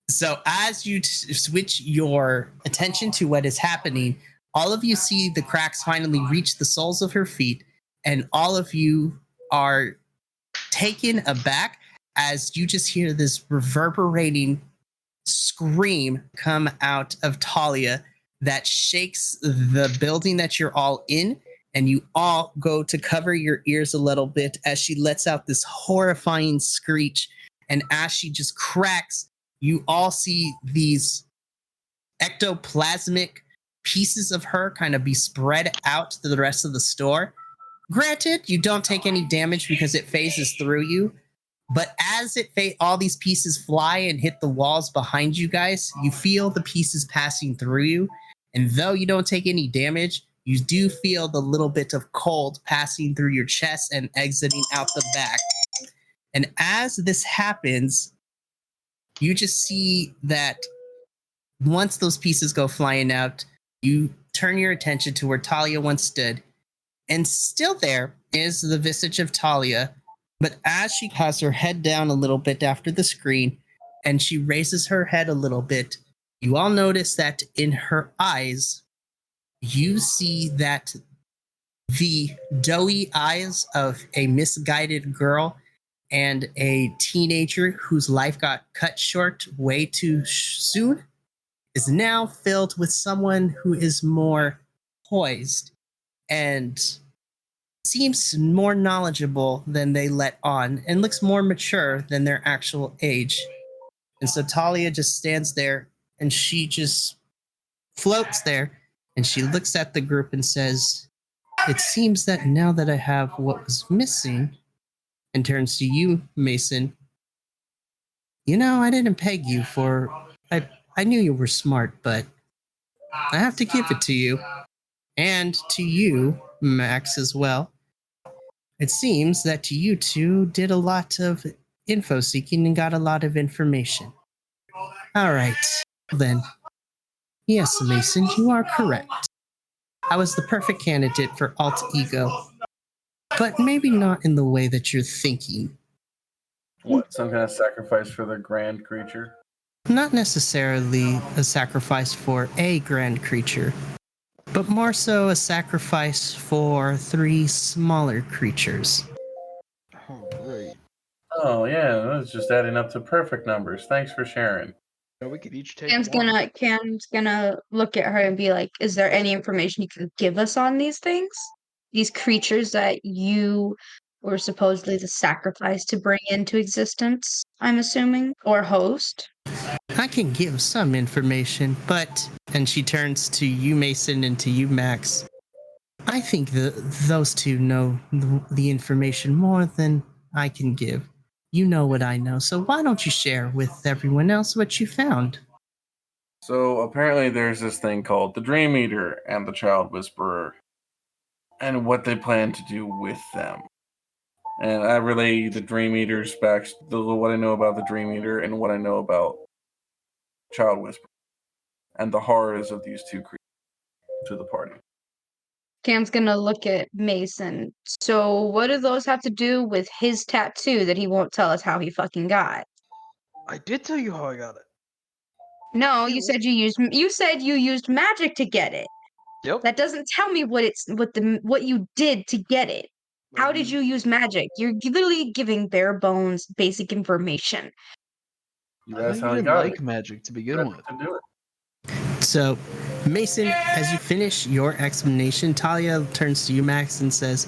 So as you switch your attention to what is happening, all of you see the cracks finally reach the soles of her feet, and all of you are taken aback as you just hear this reverberating scream come out of Talia that shakes the building that you're all in, and you all go to cover your ears a little bit as she lets out this horrifying screech. And as she just cracks, you all see these ectoplasmic pieces of her kind of be spread out to the rest of the store. Granted, you don't take any damage because it phases through you, but as all these pieces fly and hit the walls behind you guys, you feel the pieces passing through you. And though you don't take any damage, you do feel the little bit of cold passing through your chest and exiting out the back. And as this happens, you just see that once those pieces go flying out, you turn your attention to where Talia once stood. And still there is the visage of Talia. But as she has her head down a little bit after the screen, and she raises her head a little bit, you all notice that in her eyes, you see that the doughy eyes of a misguided girl and a teenager whose life got cut short way too soon is now filled with someone who is more poised and seems more knowledgeable than they let on and looks more mature than their actual age. And so Talia just stands there and she just floats there and she looks at the group and says, "It seems that now that I have what was missing," and turns to you, Mason. "You know, I didn't peg you for... I knew you were smart, but I have to give it to you. And to you, Max, as well. It seems that you two did a lot of info seeking and got a lot of information. All right, then. Yes, Mason, you are correct. I was the perfect candidate for alt ego, but maybe not in the way that you're thinking." What, some kind of sacrifice for the grand creature? Not necessarily a sacrifice for a grand creature, but more so a sacrifice for 3 smaller creatures. Oh, great. Oh, yeah, that's just adding up to perfect numbers. Thanks for sharing. Yeah, we could each take Cam's one. gonna look at her and be like, is there any information you can give us on these things? These creatures that you were supposedly the sacrifice to bring into existence, I'm assuming, or host? I can give some information, but... And she turns to you, Mason, and to you, Max. I think those two know the information more than I can give. You know what I know, so why don't you share with everyone else what you found? So apparently there's this thing called the Dream Eater and the Child Whisperer, and what they plan to do with them. And I relay the Dream Eater's what I know about the Dream Eater and what I know about Child Whisperer, and the horrors of these two creatures to the party. Cam's gonna look at Mason. So what do those have to do with his tattoo that he won't tell us how he fucking got? I did tell you how I got it. No, you said you used magic to get it. Yep. That doesn't tell me what you did to get it. How did you use magic? You're literally giving bare bones basic information. That's I how he didn't got like it. magic to begin with. To do it. So, Mason, as you finish your explanation, Talia turns to you, Max, and says,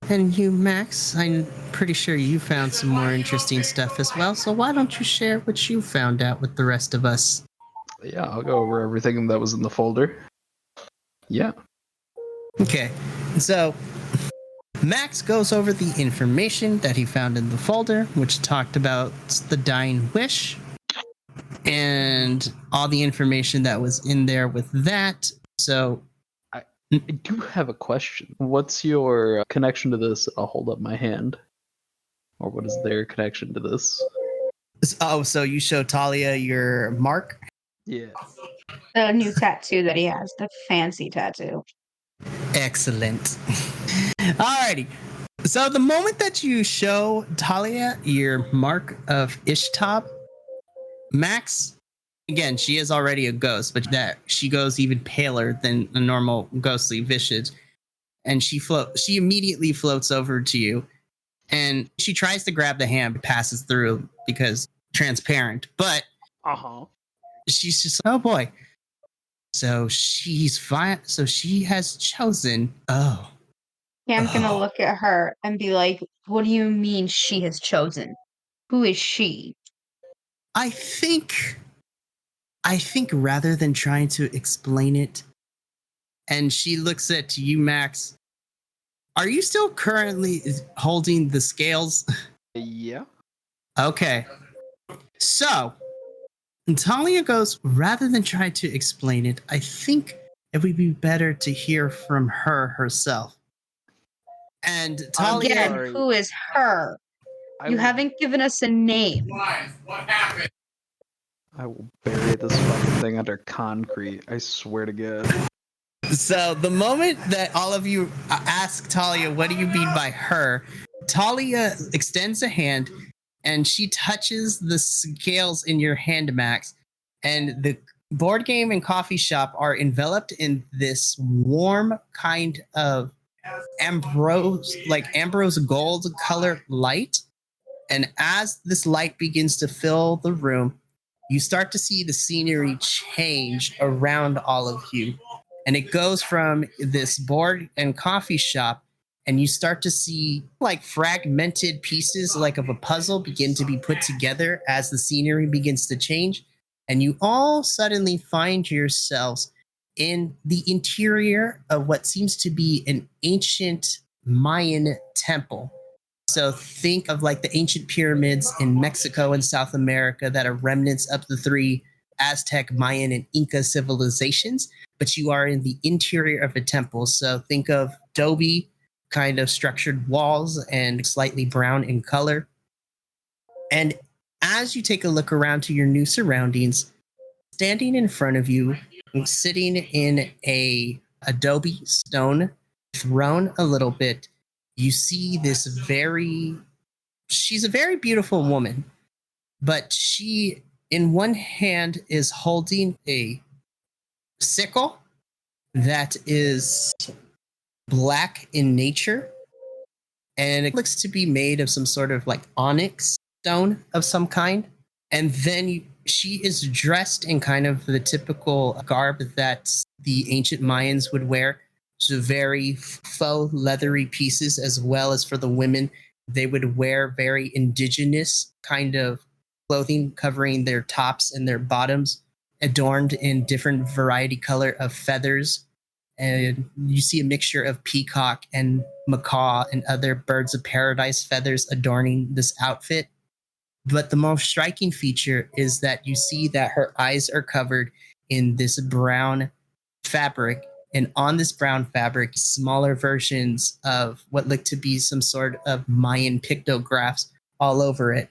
"And you, Max, I'm pretty sure you found some more interesting stuff as well, so why don't you share what you found out with the rest of us?" Yeah, I'll go over everything that was in the folder. Yeah. Okay, so Max goes over the information that he found in the folder, which talked about the dying wish and all the information that was in there with that. So I do have a question. What's your connection to this? I'll hold up my hand. Or what is their connection to this? so you show Talia your mark? Yeah. The new tattoo that he has, the fancy tattoo. Excellent. Alrighty. So the moment that you show Talia your mark of Ishtab, Max, again, she is already a ghost, but that she goes even paler than a normal ghostly visage. And she immediately floats over to you. And she tries to grab the hand, but passes through because transparent. But she's just, oh boy. So she's fine. So she has chosen. Oh. Cam's gonna look at her and be like, what do you mean she has chosen? Who is she? I think rather than trying to explain it, and she looks at you, Max. Are you still currently holding the scales? Yeah. Okay. So, Talia goes, rather than try to explain it, I think it would be better to hear from her herself. And Talia... Again, who is her? You haven't given us a name. What happened? I will bury this fucking thing under concrete. I swear to God. So the moment that all of you ask Talia, what do you mean by her? Talia extends a hand and she touches the scales in your hand, Max. And the board game and coffee shop are enveloped in this warm kind of ambrose gold color light. And as this light begins to fill the room, you start to see the scenery change around all of you. And it goes from this board and coffee shop, and you start to see like fragmented pieces like of a puzzle begin to be put together as the scenery begins to change. And you all suddenly find yourselves in the interior of what seems to be an ancient Mayan temple. So think of like the ancient pyramids in Mexico and South America that are remnants of the three Aztec, Mayan, and Inca civilizations. But you are in the interior of a temple. So think of adobe kind of structured walls and slightly brown in color. And as you take a look around to your new surroundings, standing in front of you, sitting in a adobe stone throne a little bit, you see this she's a very beautiful woman, but she in one hand is holding a sickle that is black in nature, and it looks to be made of some sort of like onyx stone of some kind. And then she is dressed in kind of the typical garb that the ancient Mayans would wear. So very faux leathery pieces, as well as for the women, they would wear very indigenous kind of clothing covering their tops and their bottoms, adorned in different variety color of feathers. And you see a mixture of peacock and macaw and other birds of paradise feathers adorning this outfit. But the most striking feature is that you see that her eyes are covered in this brown fabric. And on this brown fabric, smaller versions of what look to be some sort of Mayan pictographs all over it.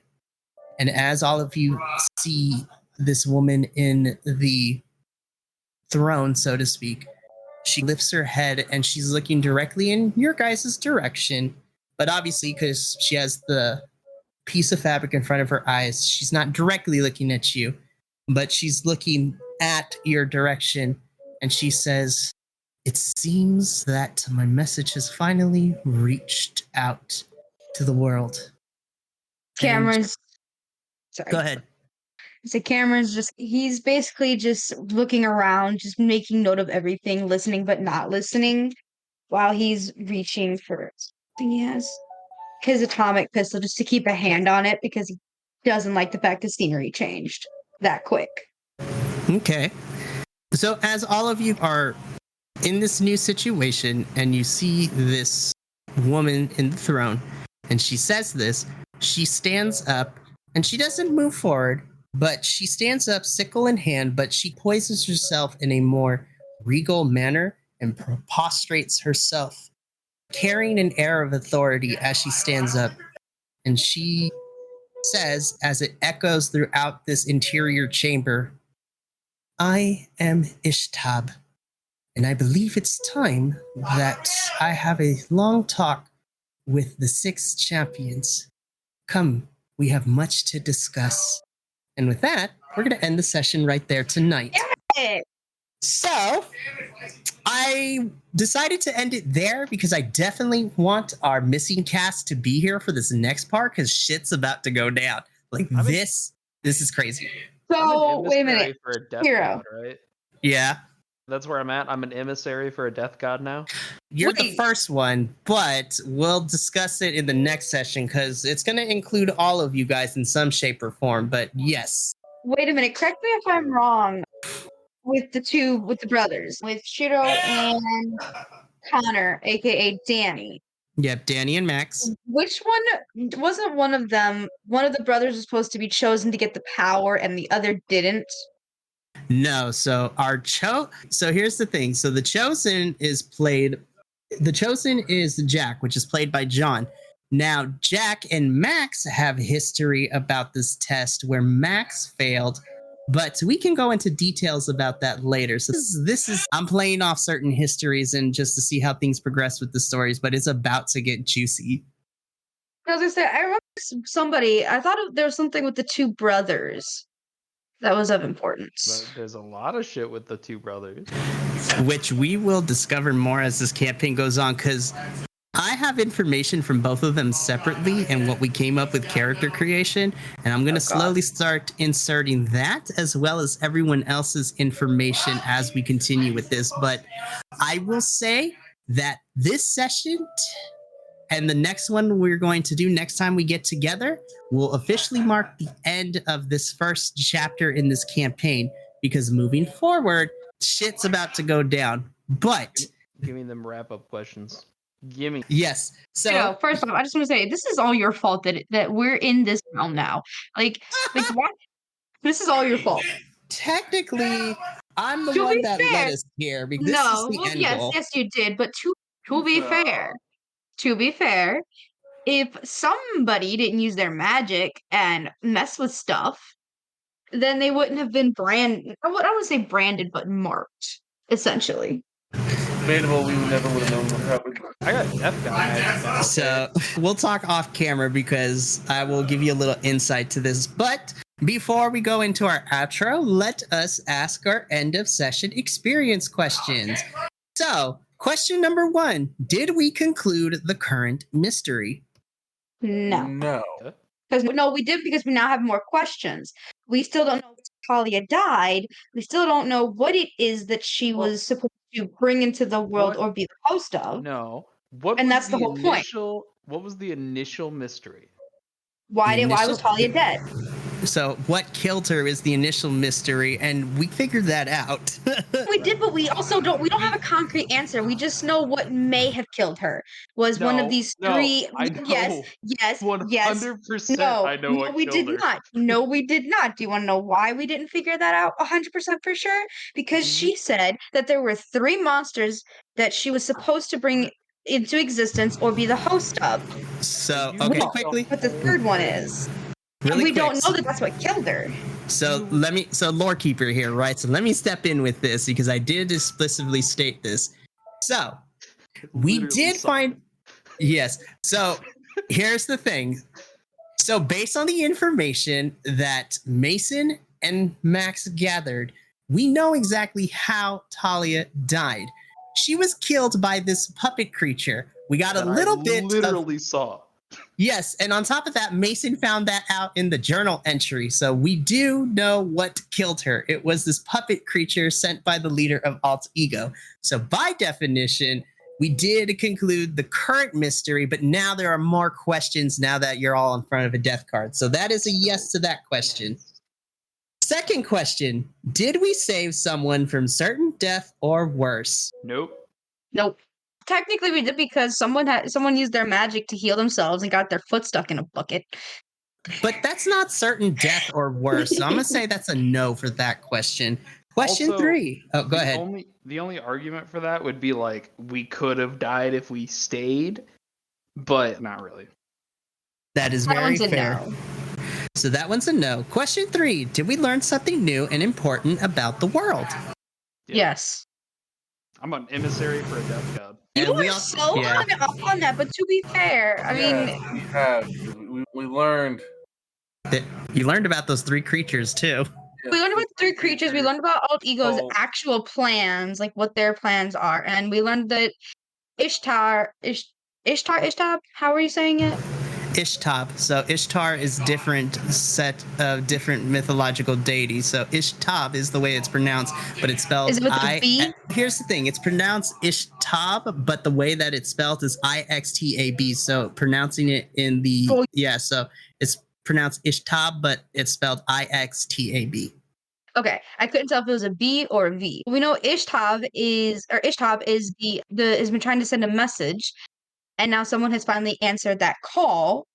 And as all of you see this woman in the throne, so to speak, she lifts her head and she's looking directly in your guys' direction. But obviously, because she has the piece of fabric in front of her eyes, she's not directly looking at you, but she's looking at your direction. And she says, "It seems that my message has finally reached out to the world." Cameron's... Sorry. Go ahead. So Cameron's he's basically just looking around, just making note of everything, listening but not listening, while he's reaching for something. He has his atomic pistol just to keep a hand on it because he doesn't like the fact the scenery changed that quick. Okay. So as all of you are in this new situation and you see this woman in the throne. And she says this. She stands up and she doesn't move forward, but she stands up, sickle in hand, but she poises herself in a more regal manner and prostrates herself, carrying an air of authority as she stands up. And she says, as it echoes throughout this interior chamber, I am Ishtab, and I believe it's time that I have a long talk with the 6 champions. Come, we have much to discuss. And with that, we're going to end the session right there tonight. Yeah. So, I decided to end it there because I definitely want our missing cast to be here for this next part because shit's about to go down. Like, this is crazy. So, wait a minute. For a death Hero. god, right? Yeah. That's where I'm at. I'm an emissary for a death god now. You're the first one, but we'll discuss it in the next session because it's going to include all of you guys in some shape or form. But yes. Wait a minute. Correct me if I'm wrong. With the brothers, with Shiro and Connor, aka Danny. Yep, Danny and Max. Which one wasn't one of them? One of the brothers was supposed to be chosen to get the power, and the other didn't. No, so so here's the thing. So the chosen is Jack, which is played by John. Now, Jack and Max have history about this test where Max failed, but we can go into details about that later. So this is I'm playing off certain histories and just to see how things progress with the stories, but it's about to get juicy. I was gonna say, I remember I thought there was something with the 2 brothers that was of importance. But there's a lot of shit with the 2 brothers. Which we will discover more as this campaign goes on, because I have information from both of them separately and what we came up with character creation, and I'm going to slowly start inserting that as well as everyone else's information as we continue with this. But I will say that this session and the next one we're going to do next time we get together will officially mark the end of this first chapter in this campaign, because moving forward, shit's about to go down. But give me them wrap-up questions. Gimme. Yes. So first off, I just want to say this is all your fault that we're in this realm now. Like what? This is all your fault. Technically, I'm the one that led us here because this is the end goal. Yes, you did. But to be fair, if somebody didn't use their magic and mess with stuff, then they wouldn't have been branded. I wouldn't say branded, but marked, essentially. Debatable, we never would have known what happened. I got death guy. So we'll talk off camera because I will give you a little insight to this. But before we go into our outro, let us ask our end of session experience questions. So, question number 1, did we conclude the current mystery? No. Because we did, because we now have more questions. We still don't know if Talia died. We still don't know what it is that she was supposed to bring into the world or be the host of. No. That's the whole point. What was the initial mystery? Why was Talia dead? So what killed her is the initial mystery, and we figured that out. We did, but we don't have a concrete answer. We just know what may have killed her was one of these 3. I know. Yes. 100%. No, I know what we killed did her. not. No, we did not. Do you want to know why we didn't figure that out 100% for sure? Because she said that there were 3 monsters that she was supposed to bring into existence or be the host of. So, okay, quickly. What the 3rd one is. Really we quick. don't know that that's what killed her. So lore keeper here, right? So let me step in with this because I did explicitly state this. So we did find, yes. So here's the thing. So based on the information that Mason and Max gathered, we know exactly how Talia died. She was killed by this puppet creature. We got a little bit literally saw. Yes, and on top of that, Mason found that out in the journal entry. So we do know what killed her. It was this puppet creature sent by the leader of Alt Ego. So by definition, we did conclude the current mystery, but now there are more questions now that you're all in front of a death card. So that is a yes to that question. Second question, did we save someone from certain death or worse? Nope. technically we did because someone used their magic to heal themselves and got their foot stuck in a bucket. But that's not certain death or worse. So I'm gonna say that's a no for that question. Question Also, 3. Oh, go ahead. The only argument for that would be like we could have died if we stayed, but not really. That is That very one's a fair. no. So that one's a no. Question 3. Did we learn something new and important about the world? Yeah. Yes. I'm an emissary for a death god. You And we are all- so yeah. hung up on that, but to be fair, I mean, we have. We learned. You learned about those 3 creatures too. we learned about the 3 creatures. We learned about Alt Ego's Oh. actual plans, like what their plans are, and we learned that Ishtar. How are you saying it? Ishtar. So Ishtar is different set of different mythological deities. So Ishtar is the way it's pronounced, but it's spelled Is it with a V? Here's the thing: it's pronounced Ishtab, but the way that it's spelled is Ixtab. So pronouncing it in the Oh. so it's pronounced Ishtab, but it's spelled Ixtab. Okay, I couldn't tell if it was a B or a V. We know Ishtab is the has been trying to send a message, and now someone has finally answered that call,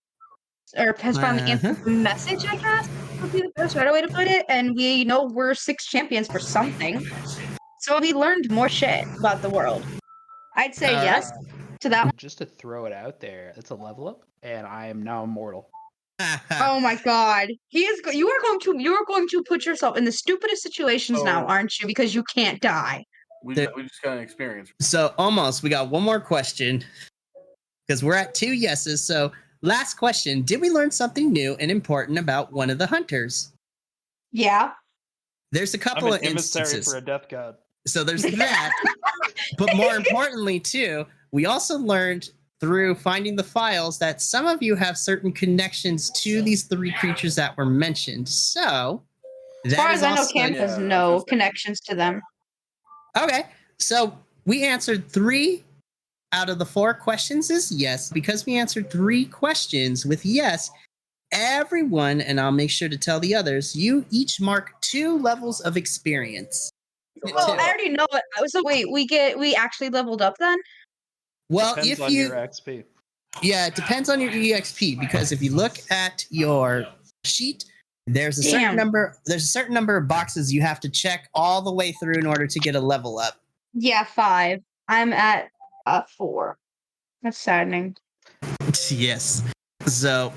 or has finally answered the message. I guess would be the best right way to put it. And we know we're 6 champions for something, so we learned more shit about the world. I'd say All yes to that one. Just to throw it out there, it's a level up, and I am now immortal. Oh my god, you are going to put yourself in the stupidest situations now, aren't you? Because you can't die. We just got an experience. So almost, we got one more question because we're at 2 yeses. So last question: did we learn something new and important about one of the hunters? Yeah. There's a I'm couple an of emissary instances. for a death god. So there's that. But more importantly, too, we also learned through finding the files that some of you have certain connections to these 3 creatures that were mentioned. So As far as I know, also Cam has Yeah, no that's- connections to them. okay. So we answered 3 out of the 4 questions is yes. Because we answered 3 questions with yes, everyone, and I'll make sure to tell the others, you each mark 2 levels of experience. Oh, I already know it. So wait, we actually leveled up then? Well, Depends if on you your XP. Yeah, it depends on your EXP, because if you look at your sheet, there's a certain number of boxes you have to check all the way through in order to get a level up. Yeah, 5. I'm at 4. That's saddening. Yes. So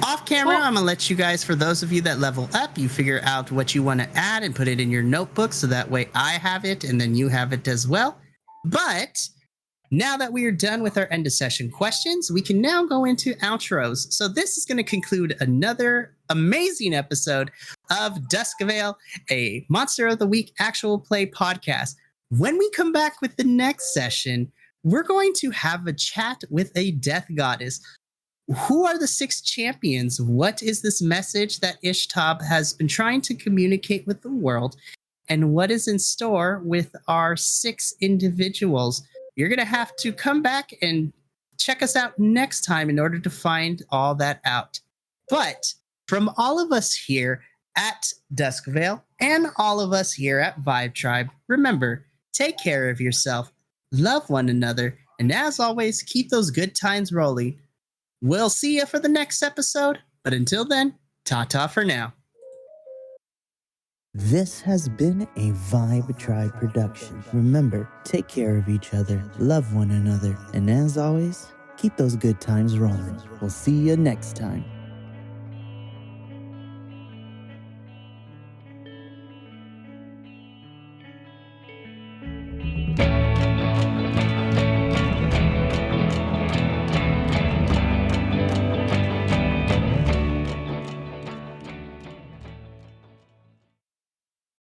off camera, I'm gonna let you guys, for those of you that level up, you figure out what you want to add and put it in your notebook, so that way I have it and then you have it as well. But now that we are done with our end of session questions, we can now go into outros. So this is going to conclude another amazing episode of Duskvale, a Monster of the Week actual play podcast. When we come back with the next session, we're going to have a chat with a death goddess. Who are the 6 champions? What is this message that Ishtab has been trying to communicate with the world? And what is in store with our 6 individuals? You're going to have to come back and check us out next time in order to find all that out. But from all of us here at Duskvale and all of us here at Vibe Tribe, remember, take care of yourself, love one another, and as always, keep those good times rolling. We'll see you for the next episode, but until then, ta-ta for now. This has been a Vibe Tribe production. Remember, take care of each other, love one another, and as always, keep those good times rolling. We'll see you next time.